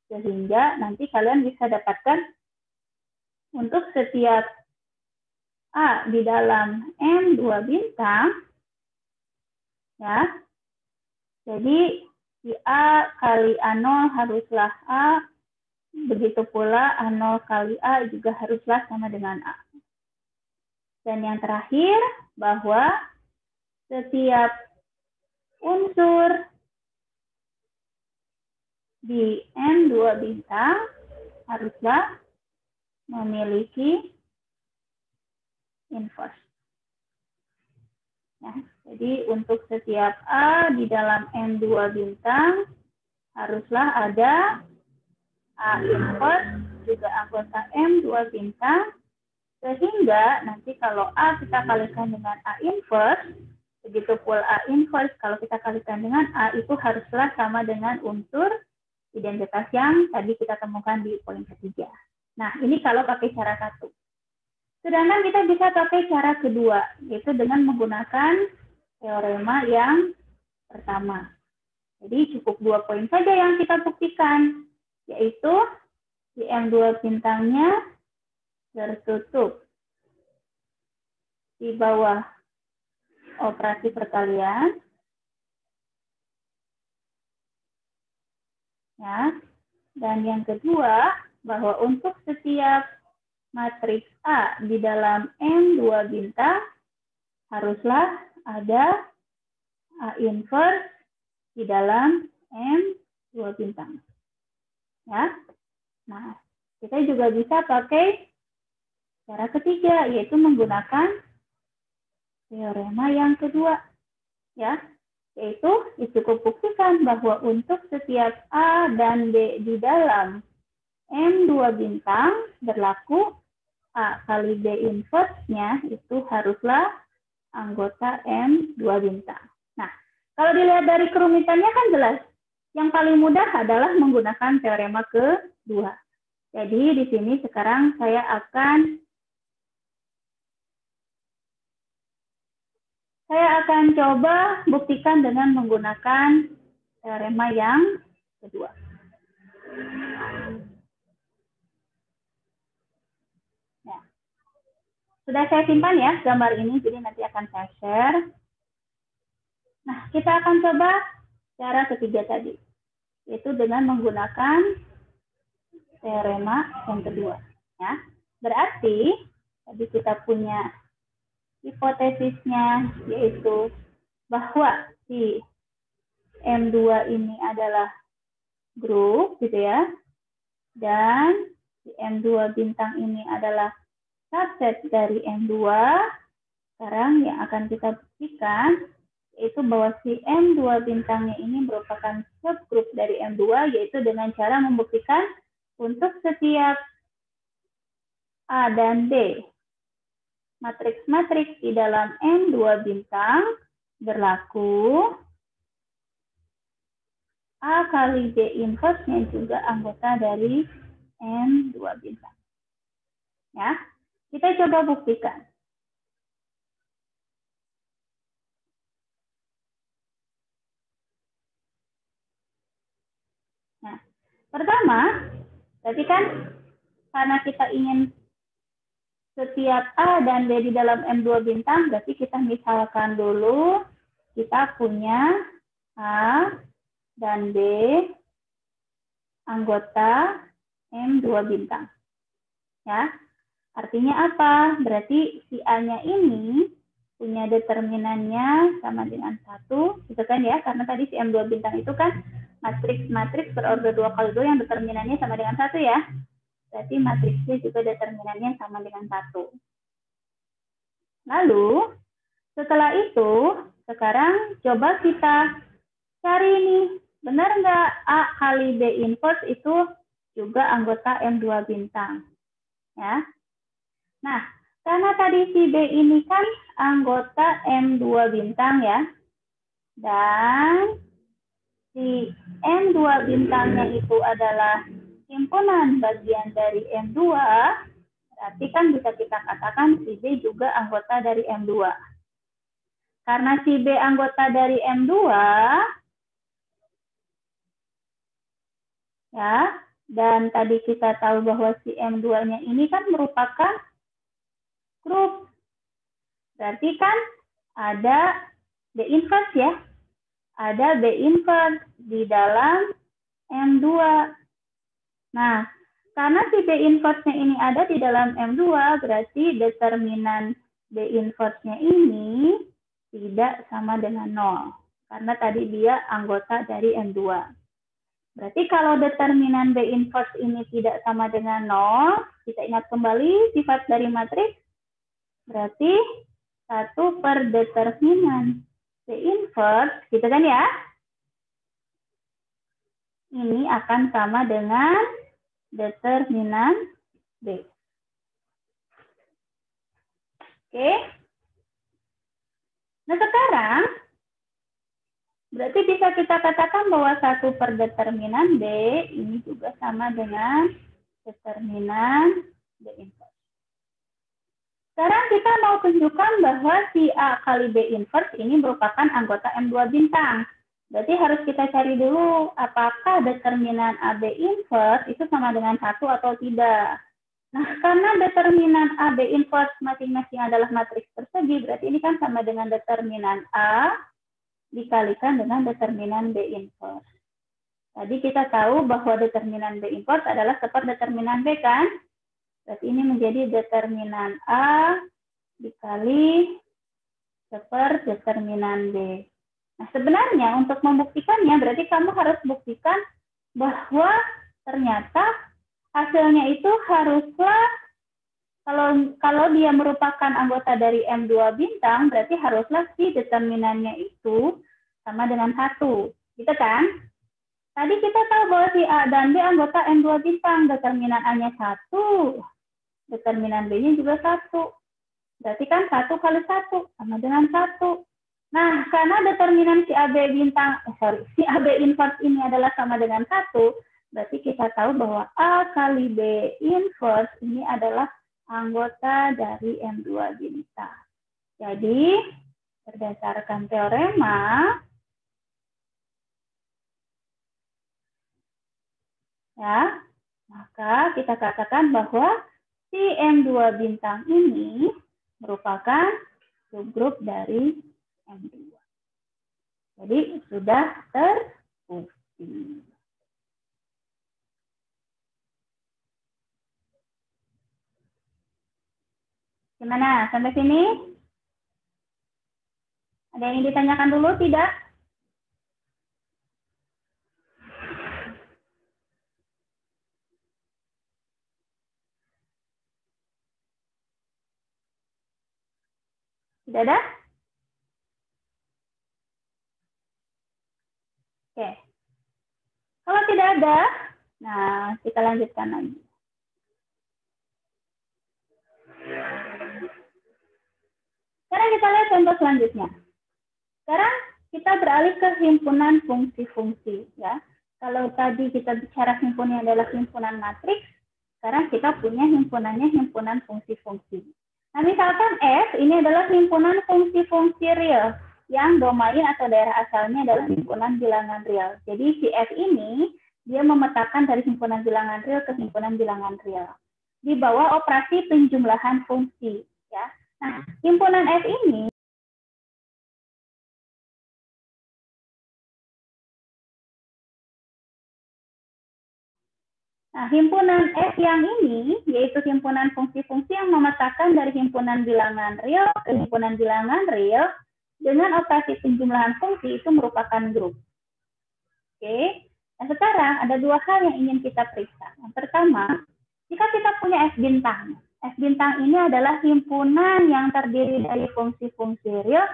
sehingga nanti kalian bisa dapatkan untuk setiap A di dalam M2 bintang, ya, jadi si A kali A0 haruslah A, begitu pula A0 kali A juga haruslah sama dengan A. Dan yang terakhir, bahwa setiap unsur di M2 bintang haruslah memiliki inverse. Ya, jadi untuk setiap A di dalam M2 bintang haruslah ada A inverse juga anggota M2 bintang, sehingga nanti kalau A kita kalikan dengan A inverse, begitu pula A inverse kalau kita kalikan dengan A itu haruslah sama dengan unsur identitas yang tadi kita temukan di poin ketiga. Nah, ini kalau pakai cara 1. Sedangkan kita bisa pakai cara kedua, yaitu dengan menggunakan teorema yang pertama. Jadi cukup 2 poin saja yang kita buktikan, yaitu si M2 bintangnya tertutup di bawah operasi perkalian, ya. Dan yang kedua, bahwa untuk setiap matriks A di dalam M2 bintang haruslah ada A inverse di dalam M2 bintang. Ya. Nah, kita juga bisa pakai cara ketiga, yaitu menggunakan teorema yang kedua. Ya. Yaitu cukup buktikan bahwa untuk setiap A dan B di dalam M2 bintang berlaku A kali B inverse-nya itu haruslah anggota M2 bintang. Nah, kalau dilihat dari kerumitannya kan jelas. Yang paling mudah adalah menggunakan teorema kedua. Jadi di sini sekarang saya akan coba buktikan dengan menggunakan teorema yang kedua. Nah, sudah saya simpan ya gambar ini, jadi nanti akan saya share. Nah, kita akan coba cara ketiga tadi, yaitu dengan menggunakan teorema yang kedua. Ya. Berarti tadi kita punya hipotesisnya, yaitu bahwa si M2 ini adalah grup, gitu ya, dan si M2 bintang ini adalah subset dari M2. Sekarang yang akan kita buktikan yaitu bahwa si M2 bintangnya ini merupakan subgrup dari M2, yaitu dengan cara membuktikan untuk setiap A dan B matriks-matriks di dalam M2 bintang berlaku A kali B inverse-nya juga anggota dari M2 bintang. Ya, kita coba buktikan. Nah, pertama, berarti kan karena kita ingin setiap A dan B di dalam M2 bintang, berarti kita misalkan dulu kita punya A dan B anggota M2 bintang. Ya, artinya apa? Berarti si A-nya ini punya determinannya sama dengan 1, gitu kan ya? Karena tadi si M2 bintang itu kan matriks berorder 2 kali 2 yang determinannya sama dengan 1 ya. Berarti matriksnya juga determinannya sama dengan 1. Lalu, setelah itu, sekarang coba kita cari nih, benar nggak A kali B inverse itu juga anggota M2 bintang? Ya. Nah, karena tadi si B ini kan anggota M2 bintang ya, dan si M2 bintangnya itu adalah himpunan bagian dari M2, berarti kan bisa kita katakan si B juga anggota dari M2. Karena si B anggota dari M2, ya, dan tadi kita tahu bahwa si M2-nya ini kan merupakan grup. Berarti kan ada B inverse ya. Ada B inverse di dalam M2. Nah, karena si B inverse-nya ini ada di dalam M2, berarti determinan B inverse-nya ini tidak sama dengan 0. Karena tadi dia anggota dari M2. Berarti kalau determinan B inverse ini tidak sama dengan 0, kita ingat kembali sifat dari matriks, berarti 1 per determinan B inverse, gitu kan ya? Ini akan sama dengan determinan B. Oke. Nah sekarang, berarti bisa kita katakan bahwa 1 per determinan B ini juga sama dengan determinan B inverse. Sekarang kita mau tunjukkan bahwa si A kali B inverse ini merupakan anggota M2 bintang. Berarti harus kita cari dulu apakah determinan AB inverse itu sama dengan 1 atau tidak. Nah, karena determinan AB inverse masing-masing adalah matriks persegi, berarti ini kan sama dengan determinan A dikalikan dengan determinan B inverse. Tadi kita tahu bahwa determinan B inverse adalah seper determinan B kan? Berarti ini menjadi determinan A dikali seper determinan B. Nah, sebenarnya untuk membuktikannya, berarti kamu harus buktikan bahwa ternyata hasilnya itu haruslah, kalau dia merupakan anggota dari M2 bintang, berarti haruslah si determinannya itu sama dengan 1. Gitu kan? Tadi kita tahu bahwa si A dan B anggota M2 bintang. Determinan A-nya 1. Determinan B-nya juga 1. Berarti kan 1 kali 1 sama dengan 1. Nah, karena determinan si AB bintang, si AB inverse ini adalah sama dengan 1, berarti kita tahu bahwa A kali B inverse ini adalah anggota dari M2 bintang. Jadi, berdasarkan teorema, ya, maka kita katakan bahwa si M2 bintang ini merupakan subgrup dari M2. Jadi sudah terbukti. Gimana? Sampai sini? Ada yang ditanyakan dulu? Tidak? Tidak ada? Oke. Kalau tidak ada, nah kita lanjutkan lagi. Sekarang kita lihat contoh selanjutnya. Sekarang kita beralih ke himpunan fungsi-fungsi. Ya. Kalau tadi kita bicara himpunannya adalah himpunan matriks, sekarang kita punya himpunannya himpunan fungsi-fungsi. Nah, misalkan F ini adalah himpunan fungsi-fungsi real yang domain atau daerah asalnya adalah himpunan bilangan real. Jadi si F ini dia memetakan dari himpunan bilangan real ke himpunan bilangan real. Di bawah operasi penjumlahan fungsi. Ya. Nah, himpunan F ini Nah, himpunan F yang ini, yaitu himpunan fungsi-fungsi yang memetakan dari himpunan bilangan real ke himpunan bilangan real, dengan operasi penjumlahan fungsi itu merupakan grup. Oke, nah sekarang ada dua hal yang ingin kita periksa. Yang pertama, jika kita punya F bintang. F bintang ini adalah himpunan yang terdiri dari fungsi-fungsi real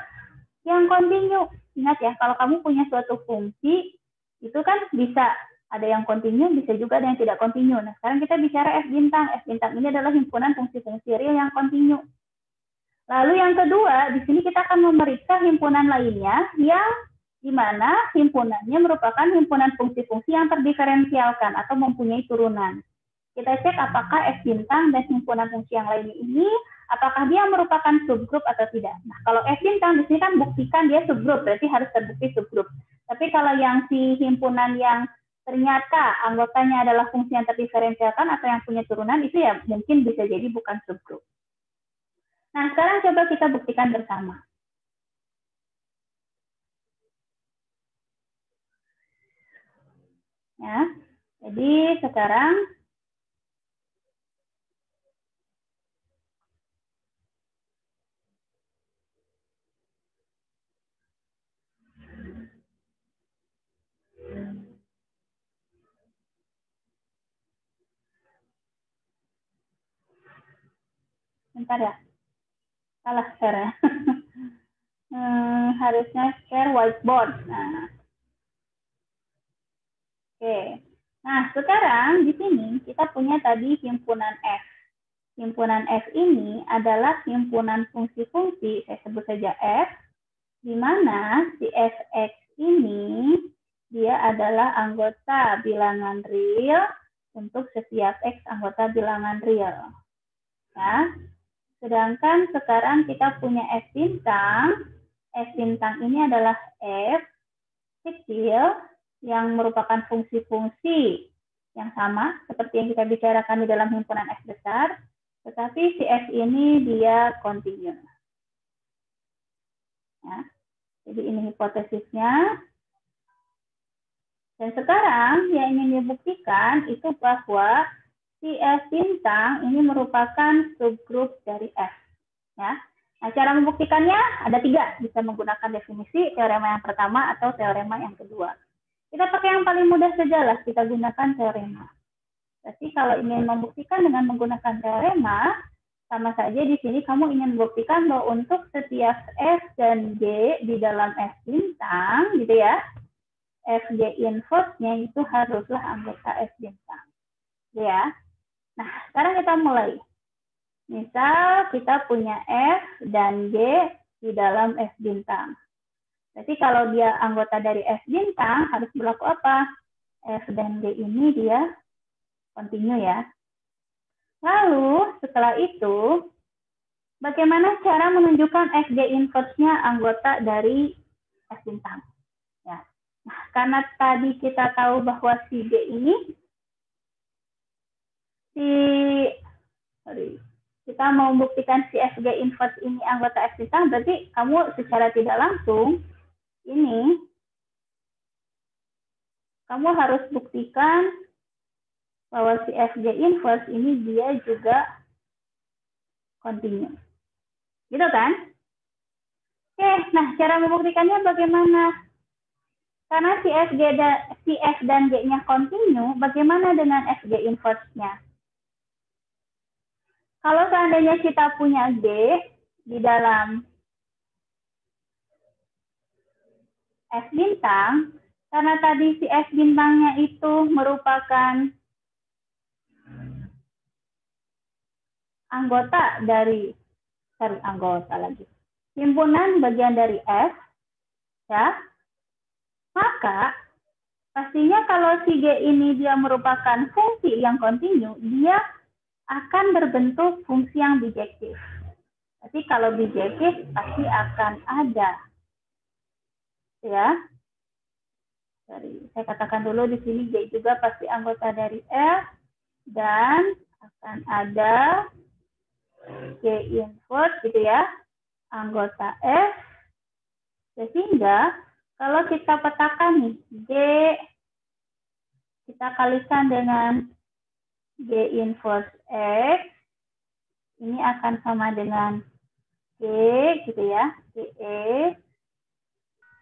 yang kontinu. Ingat ya, kalau kamu punya suatu fungsi, itu kan bisa ada yang kontinu, bisa juga ada yang tidak kontinu. Nah, sekarang kita bicara F bintang. F bintang ini adalah himpunan fungsi-fungsi real yang kontinu. Lalu yang kedua, di sini kita akan memeriksa himpunan lainnya yang di mana himpunannya merupakan himpunan fungsi-fungsi yang terdiferensialkan atau mempunyai turunan. Kita cek apakah F bintang dan himpunan fungsi yang lain ini, apakah dia merupakan subgrup atau tidak. Nah, kalau F bintang di sini kan buktikan dia subgrup, berarti harus terbukti subgrup. Tapi kalau yang si himpunan yang ternyata anggotanya adalah fungsi yang terdiferensialkan atau yang punya turunan, itu ya mungkin bisa jadi bukan subgrup. Nah, sekarang coba kita buktikan bersama. Ya, jadi sekarang bentar ya, salah share ya. Harusnya share whiteboard. Nah, oke. Nah, sekarang di sini kita punya tadi himpunan F. Himpunan F ini adalah himpunan fungsi-fungsi, saya sebut saja F, di mana si Fx ini dia adalah anggota bilangan real untuk setiap X anggota bilangan real. Ya. Sedangkan sekarang kita punya F bintang. F bintang ini adalah F kecil yang merupakan fungsi-fungsi yang sama seperti yang kita bicarakan di dalam himpunan F besar, tetapi si F ini dia kontinu. Ya. Jadi ini hipotesisnya. Dan sekarang yang ingin dibuktikan itu bahwa si F bintang ini merupakan subgrup dari F. Ya. Nah, cara membuktikannya ada 3. Bisa menggunakan definisi, teorema yang pertama, atau teorema yang kedua. Kita pakai yang paling mudah saja lah, kita gunakan teorema. Jadi kalau ingin membuktikan dengan menggunakan teorema, sama saja di sini kamu ingin membuktikan bahwa untuk setiap F dan G di dalam F bintang, gitu ya, Fg inverse-nya itu haruslah anggota F bintang. Gitu ya. Nah, sekarang kita mulai. Misal kita punya F dan G di dalam F bintang. Berarti kalau dia anggota dari F bintang, harus berlaku apa? F dan G ini dia kontinu ya. Lalu, setelah itu, bagaimana cara menunjukkan Fg inverse-nya anggota dari F bintang? Ya. Nah, karena tadi kita tahu bahwa si G ini, kita mau membuktikan si Fg inverse ini anggota F bintang, berarti kamu secara tidak langsung, ini, kamu harus buktikan bahwa si Fg inverse ini dia juga kontinu. Gitu kan? Oke, nah cara membuktikannya bagaimana? Karena si F dan G-nya kontinu, bagaimana dengan Fg inverse-nya? Kalau seandainya kita punya G di dalam F bintang, karena tadi si F bintangnya itu merupakan himpunan bagian dari F, ya, maka pastinya kalau si G ini dia merupakan fungsi yang kontinu, dia akan berbentuk fungsi yang bijektif. Jadi kalau bijektif pasti akan ada, ya. Saya katakan dulu di sini G juga pasti anggota dari F dan akan ada G inverse gitu ya, anggota F. Sehingga kalau kita petakan nih, G kita kalikan dengan G inverse X, ini akan sama dengan G gitu ya, GE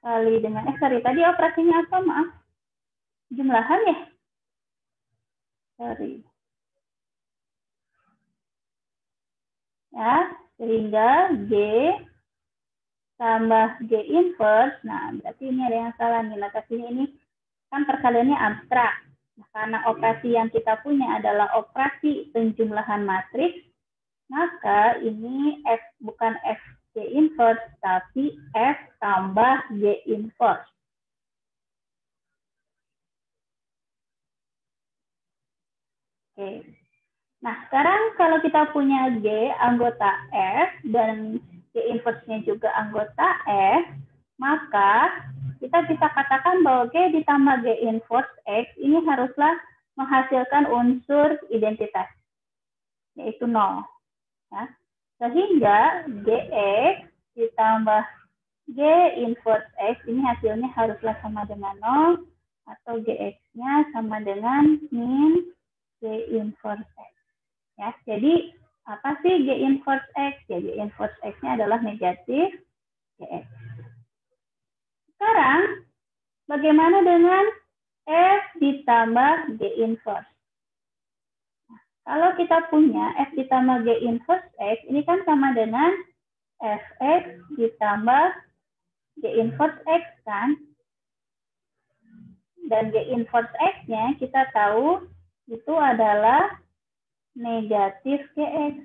kali dengan tadi operasinya apa, maaf? Jumlahan ya? Ya, sehingga G tambah G inverse, nah berarti ini ada yang salah nih, letak ini kan perkaliannya abstrak. Nah, karena operasi yang kita punya adalah operasi penjumlahan matriks, maka ini F bukan F G inverse, tapi F tambah G inverse. Oke. Nah, sekarang kalau kita punya G anggota F dan G inverse-nya juga anggota F, maka kita bisa katakan bahwa G ditambah G inverse X ini haruslah menghasilkan unsur identitas, yaitu 0. Ya. Sehingga Gx ditambah G inverse X ini hasilnya haruslah sama dengan 0, atau Gx-nya sama dengan min G inverse X. Ya, jadi apa sih G inverse X? Ya, G inverse X-nya adalah negatif Gx. Sekarang, bagaimana dengan F ditambah G inverse? Nah, kalau kita punya F ditambah G inverse X, ini kan sama dengan Fx ditambah G inverse X kan? Dan G inverse X-nya kita tahu itu adalah negatif Gx.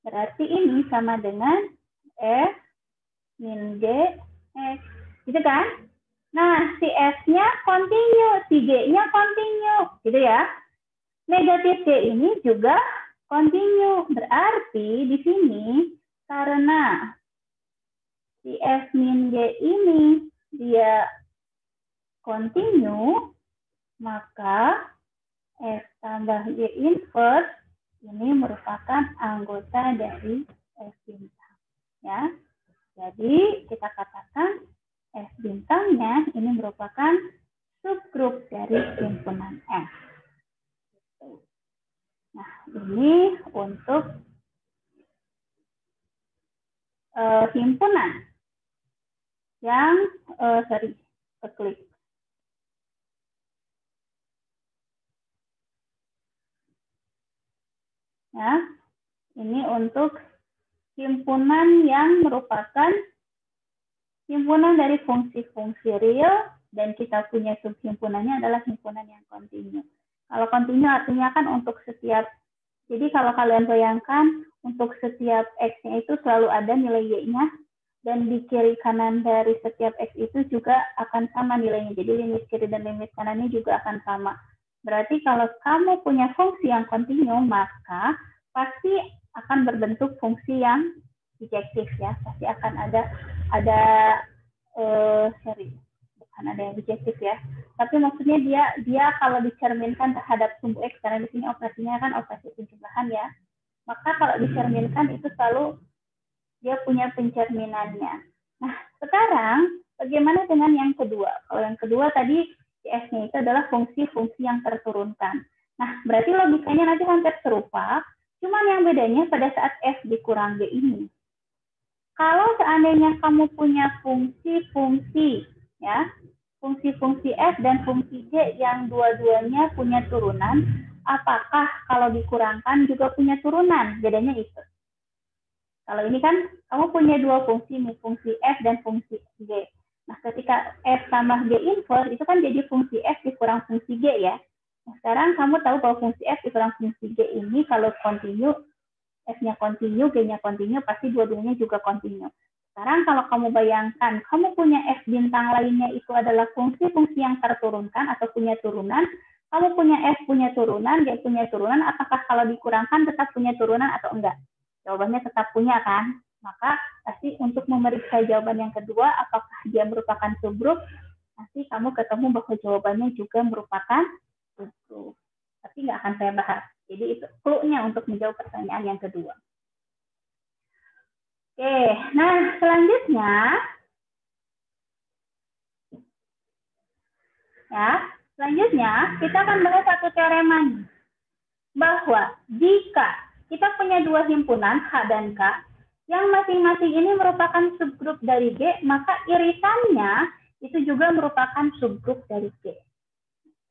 Berarti ini sama dengan F min Gx. Gitu kan? Nah, si F-nya kontinu, si G-nya kontinu. Gitu ya. Negatif G ini juga kontinu. Berarti di sini karena si F min G ini dia kontinu, maka F tambah G inverse ini merupakan anggota dari F bintang. Ya. Jadi kita katakan F bintangnya ini merupakan subgrup dari himpunan F. Nah, ini untuk himpunan yang keklik. Ya, Ini untuk himpunan yang merupakan himpunan dari fungsi-fungsi real, dan kita punya subhimpunannya adalah himpunan yang kontinu. Kalau kontinu artinya kan untuk setiap, jadi kalau kalian bayangkan untuk setiap X-nya itu selalu ada nilai Y-nya, dan di kiri kanan dari setiap X itu juga akan sama nilainya. Jadi limit kiri dan limit kanannya juga akan sama. Berarti kalau kamu punya fungsi yang kontinu, maka pasti akan berbentuk fungsi yang bijektif ya. Pasti akan ada bukan ada yang bijektif ya. Tapi maksudnya dia kalau dicerminkan terhadap sumbu X, karena di sini operasinya kan operasi penjumlahan ya. Maka kalau dicerminkan itu selalu dia punya pencerminannya. Nah, sekarang bagaimana dengan yang kedua? Kalau yang kedua tadi S-nya itu adalah fungsi-fungsi yang terturunkan. Nah, berarti logikanya nanti hampir serupa, cuman yang bedanya pada saat F dikurang G ini. Kalau seandainya kamu punya fungsi-fungsi, ya, fungsi-fungsi F dan fungsi G yang dua-duanya punya turunan, apakah kalau dikurangkan juga punya turunan? Bedanya itu. Kalau ini kan kamu punya dua fungsi nih, fungsi F dan fungsi G. Nah, ketika F tambah G inverse, itu kan jadi fungsi F dikurang fungsi G ya. Nah, sekarang kamu tahu bahwa fungsi F dikurang fungsi G ini kalau kontinu, F-nya kontinu, G-nya kontinu, pasti dua-duanya juga kontinu. Sekarang kalau kamu bayangkan, kamu punya F bintang lainnya itu adalah fungsi-fungsi yang terturunkan atau punya turunan, kamu punya F punya turunan, G punya turunan, apakah kalau dikurangkan tetap punya turunan atau enggak? Jawabannya tetap punya kan? Maka pasti untuk memeriksa jawaban yang kedua, apakah dia merupakan subgrup, nanti kamu ketemu bahwa jawabannya juga merupakan subgrup. Tapi nggak akan saya bahas. Jadi itu clue-nya untuk menjawab pertanyaan yang kedua. Oke, nah selanjutnya kita akan bahas satu teorema nih, bahwa jika kita punya dua himpunan H dan K yang masing-masing ini merupakan subgrup dari G, maka irisannya itu juga merupakan subgrup dari G.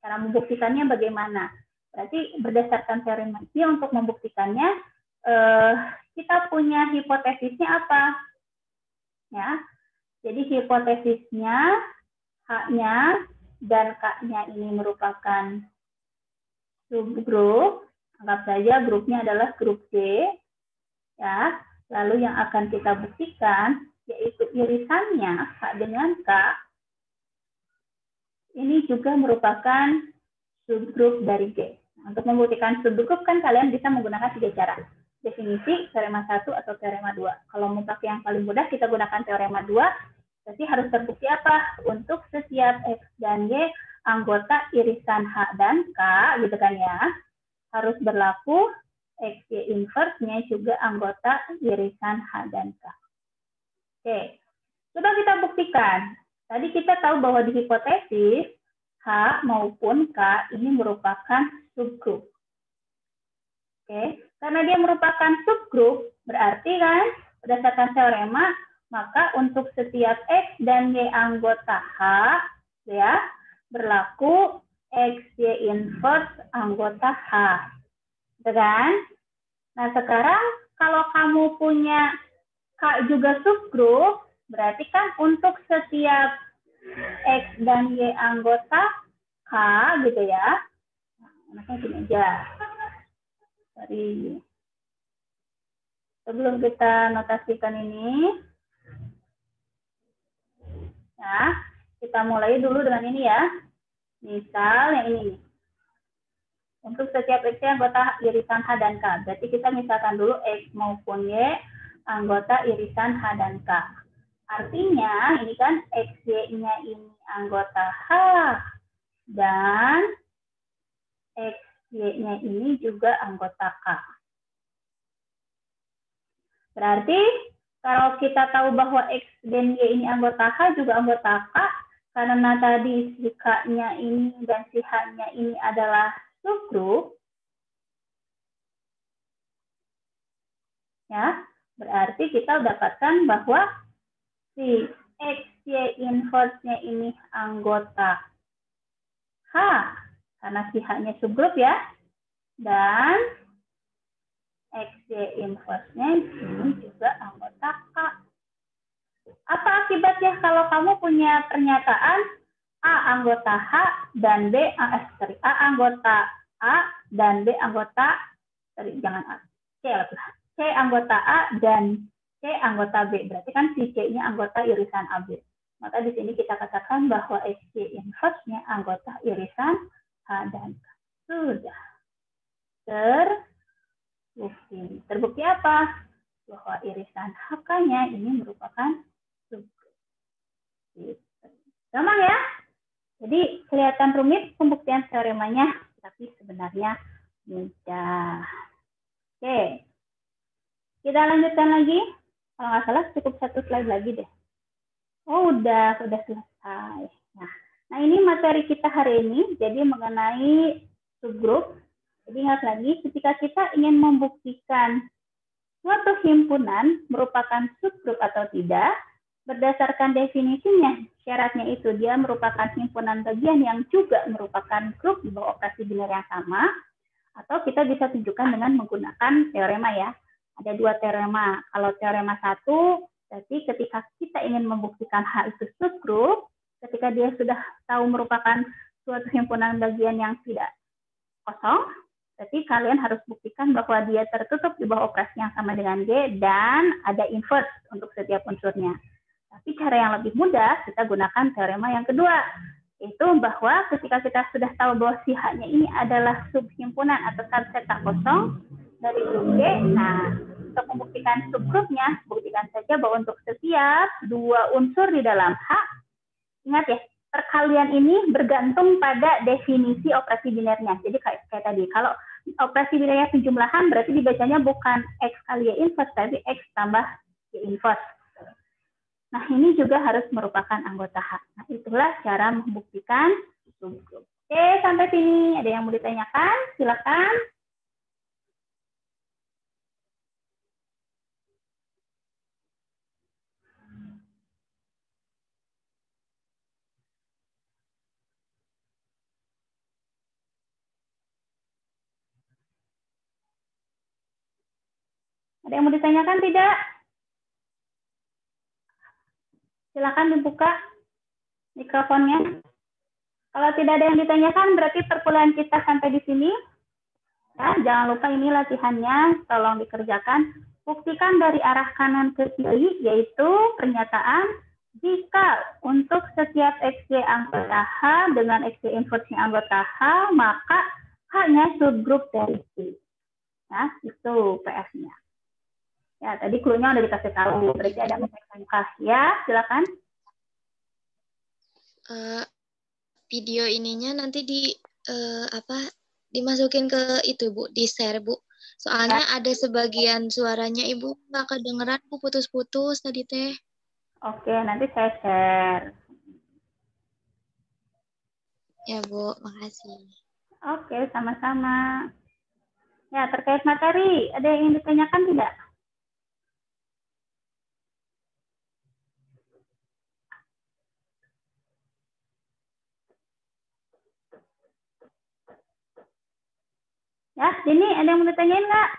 Cara membuktikannya bagaimana? Berarti berdasarkan teorema ini untuk membuktikannya kita punya hipotesisnya apa? Ya. Jadi hipotesisnya H-nya dan K-nya ini merupakan subgrup. Anggap saja grupnya adalah grup G. Ya. Lalu yang akan kita buktikan yaitu irisannya H dengan K ini juga merupakan subgrup dari G. Untuk membuktikan subgrup kan kalian bisa menggunakan tiga cara. Definisi, teorema 1 atau teorema 2. Kalau mau pakai yang paling mudah kita gunakan teorema 2. Berarti harus terbukti apa? Untuk setiap X dan Y anggota irisan H dan K gitu kan ya. Harus berlaku X, Y inverse-nya juga anggota irisan H dan K. Oke. Coba kita buktikan. Tadi kita tahu bahwa di hipotesis H maupun K ini merupakan subgrup. Oke, karena dia merupakan subgrup, berarti kan berdasarkan teorema, maka untuk setiap X dan Y anggota H, ya, berlaku X, Y inverse anggota H. Gitu kan? Nah, sekarang kalau kamu punya K juga subgrup, berarti kan untuk setiap X dan Y anggota K gitu ya. Nah, gini aja. Sebelum kita notasikan ini, ya, kita mulai dulu dengan ini ya. Misal yang ini. Untuk setiap X anggota irisan H dan K. Berarti kita misalkan dulu X maupun Y anggota irisan H dan K. Artinya ini kan X, Y-nya ini anggota H dan X, Y-nya ini juga anggota K. Berarti kalau kita tahu bahwa X dan Y ini anggota H juga anggota K, karena tadi si K-nya ini dan si H-nya ini adalah subgrup, ya, berarti kita dapatkan bahwa si X, Y inverse-nya ini anggota H, karena si H-nya subgrup ya, dan XY inverse-nya ini juga anggota K. Apa akibatnya kalau kamu punya pernyataan A anggota H dan B A anggota A dan B anggota jangan A, C anggota A dan C anggota B. Berarti kan si C-nya anggota irisan AB. Maka di sini kita katakan bahwa XY inverse-nya anggota irisan H dan K. Sudah terbukti. Terbukti apa? Bahwa irisan HK-nya ini merupakan subgrup. Gampang ya? Jadi kelihatan rumit pembuktian teoremanya, tapi sebenarnya mudah. Oke, kita lanjutkan lagi. Kalau nggak salah cukup satu slide lagi deh. Oh, udah selesai. Nah, ini materi kita hari ini, jadi mengenai subgrup. Jadi ingat lagi, ketika kita ingin membuktikan suatu himpunan merupakan subgrup atau tidak, berdasarkan definisinya, syaratnya itu dia merupakan himpunan bagian yang juga merupakan grup di bawah operasi biner yang sama, atau kita bisa tunjukkan dengan menggunakan teorema ya. Ada dua teorema. Kalau teorema 1, berarti ketika kita ingin membuktikan H itu subgrup, ketika dia sudah tahu merupakan suatu himpunan bagian yang tidak kosong, berarti kalian harus buktikan bahwa dia tertutup di bawah operasi yang sama dengan G dan ada inverse untuk setiap unsurnya. Tapi cara yang lebih mudah, kita gunakan teorema yang kedua, yaitu bahwa ketika kita sudah tahu bahwa si H-nya ini adalah subhimpunan atau subset tak kosong dari grup G, nah untuk membuktikan subgrupnya, buktikan saja bahwa untuk setiap dua unsur di dalam H, ingat ya, perkalian ini bergantung pada definisi operasi binernya. Jadi kayak tadi, kalau operasi binernya penjumlahan berarti dibacanya bukan X kali Y inverse, tapi X tambah Y inverse. Nah, ini juga harus merupakan anggota H. Nah, itulah cara membuktikan subgrup. Oke, sampai sini. Ada yang mau ditanyakan? Silakan. Ada yang mau ditanyakan tidak? Silakan dibuka mikrofonnya. Kalau tidak ada yang ditanyakan, berarti perkuliahan kita sampai di sini. Ya, jangan lupa ini latihannya, tolong dikerjakan. Buktikan dari arah kanan ke kiri, yaitu pernyataan jika untuk setiap XY anggota H dengan XY inverse anggota H, maka H-nya subgrup dari C. Nah, itu PS-nya. Ya, tadi clue-nya udah dikasih tahu, berarti ada SMK. Ya, silakan. Video ininya nanti dimasukin ke itu Bu, di share Bu. Soalnya ada sebagian suaranya Ibu nggak kedengeran Bu, putus-putus tadi teh. Oke, nanti saya share. Ya Bu, makasih. Oke, sama-sama. Ya, terkait materi, ada yang ingin ditanyakan tidak? Ya, ini ada yang mau ditanyain nggak?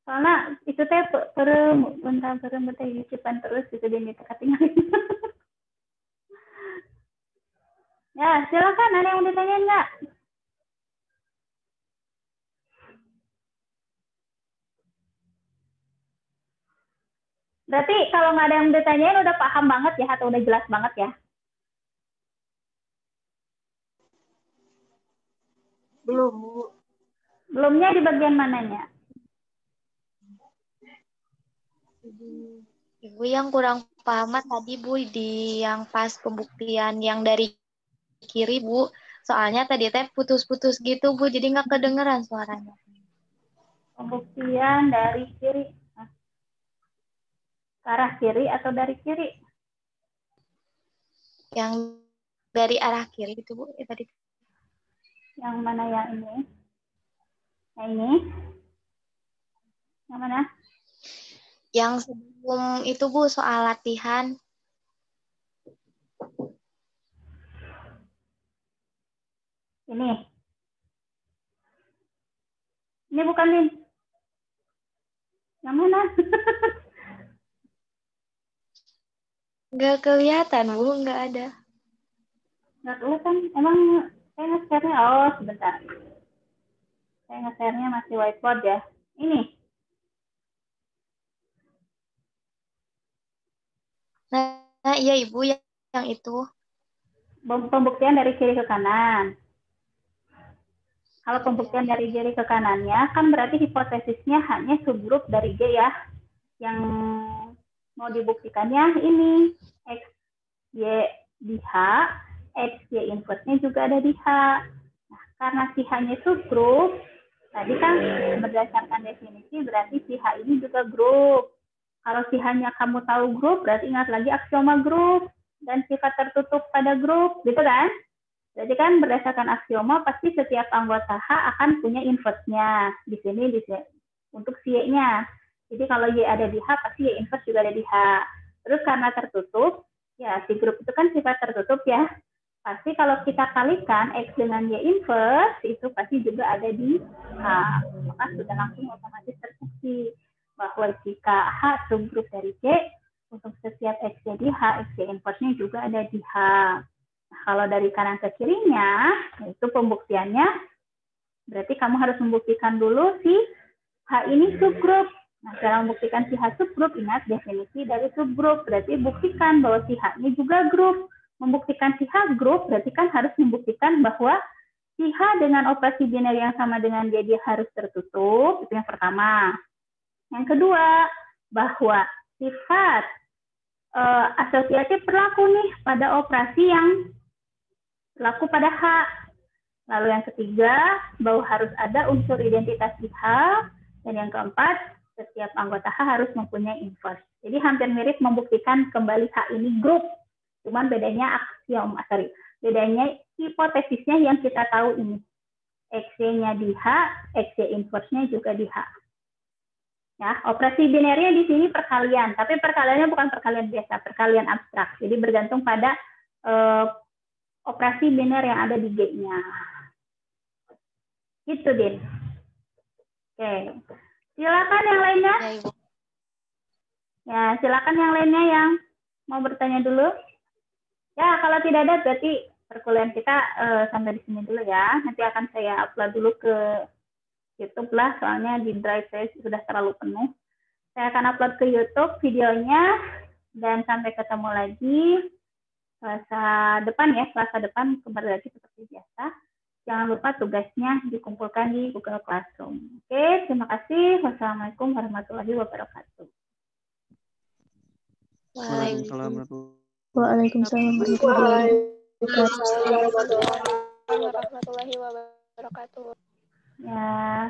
Soalnya itu teh bentar cipan terus gitu dia ketinggalan. Ya, silakan, ada yang mau ditanyain nggak? Berarti kalau nggak ada yang mau ditanyain udah paham banget ya atau udah jelas banget ya? Belum Bu. Belumnya di bagian mananya? Ibu yang kurang paham tadi Bu, di yang pas pembuktian yang dari kiri Bu. Soalnya tadi teh putus-putus gitu Bu, jadi nggak kedengeran suaranya. Pembuktian dari kiri. Ke arah kiri atau dari kiri? Yang dari arah kiri itu Bu, tadi. Yang mana yang ini? Yang ini? Yang mana? Yang sebelum itu Bu, soal latihan. Ini. Ini bukan Lin. Yang mana? Nggak kelihatan, Bu. Nggak ada. Nggak kelihatan. Emang saya nge-share-nya? Oh, sebentar. Saya nge-share-nya masih whiteboard ya. Ini. Nah, iya Ibu, yang itu. Pembuktian dari kiri ke kanan. Kalau pembuktian dari kiri ke kanannya, kan berarti hipotesisnya hanya subgrup dari G ya. Yang mau dibuktikannya ini. X, Y di H, X, Y inverse-nya juga ada di H. Nah, karena si H-nya subgrup, tadi kan berdasarkan definisi berarti si H ini juga grup. Kalau si H-nya kamu tahu grup, berarti ingat lagi aksioma grup dan sifat tertutup pada grup, gitu kan? Jadi kan berdasarkan aksioma pasti setiap anggota H akan punya inverse-nya. Di sini untuk si Y-nya. Jadi kalau Y ada di H, pasti Y inverse juga ada di H. Terus karena tertutup, ya si grup itu kan sifat tertutup ya. Pasti kalau kita kalikan X dengan Y inverse, itu pasti juga ada di H. Maka sudah langsung otomatis terbukti bahwa jika H subgrup dari G, untuk setiap X jadi H, X Y inverse-nya juga ada di H. Nah, kalau dari kanan ke kirinya, itu pembuktiannya, berarti kamu harus membuktikan dulu si H ini subgrup. Nah, cara membuktikan si H subgrup, ingat definisi dari subgrup, berarti buktikan bahwa si H-nya juga grup. Membuktikan si H grup, berarti kan harus membuktikan bahwa si H dengan operasi biner yang sama dengan dia harus tertutup, itu yang pertama. Yang kedua, bahwa sifat asosiatif berlaku nih pada operasi yang berlaku pada H. Lalu yang ketiga, bahwa harus ada unsur identitas di H. Dan yang keempat, setiap anggota H harus mempunyai inverse. Jadi hampir mirip membuktikan kembali H ini grup. Cuman bedanya bedanya hipotesisnya yang kita tahu ini. X-nya di H, X-Y inverse-nya juga di H. Ya, operasi binernya di sini perkalian, tapi perkaliannya bukan perkalian biasa, perkalian abstrak. Jadi bergantung pada operasi biner yang ada di G-nya. Gitu, Din. Oke. Silakan yang lainnya. Ya, silakan yang lainnya yang mau bertanya dulu. Ya, kalau tidak ada berarti perkuliahan kita sampai di sini dulu ya. Nanti akan saya upload dulu ke YouTube lah, soalnya di drive saya sudah terlalu penuh. Saya akan upload ke YouTube videonya, dan sampai ketemu lagi Selasa depan kembali lagi seperti biasa. Jangan lupa tugasnya dikumpulkan di Google Classroom. Oke, terima kasih. Wassalamualaikum warahmatullahi wabarakatuh. Waalaikumsalam warahmatullahi wabarakatuh. Warahmatullahi wabarakatuh. Ya.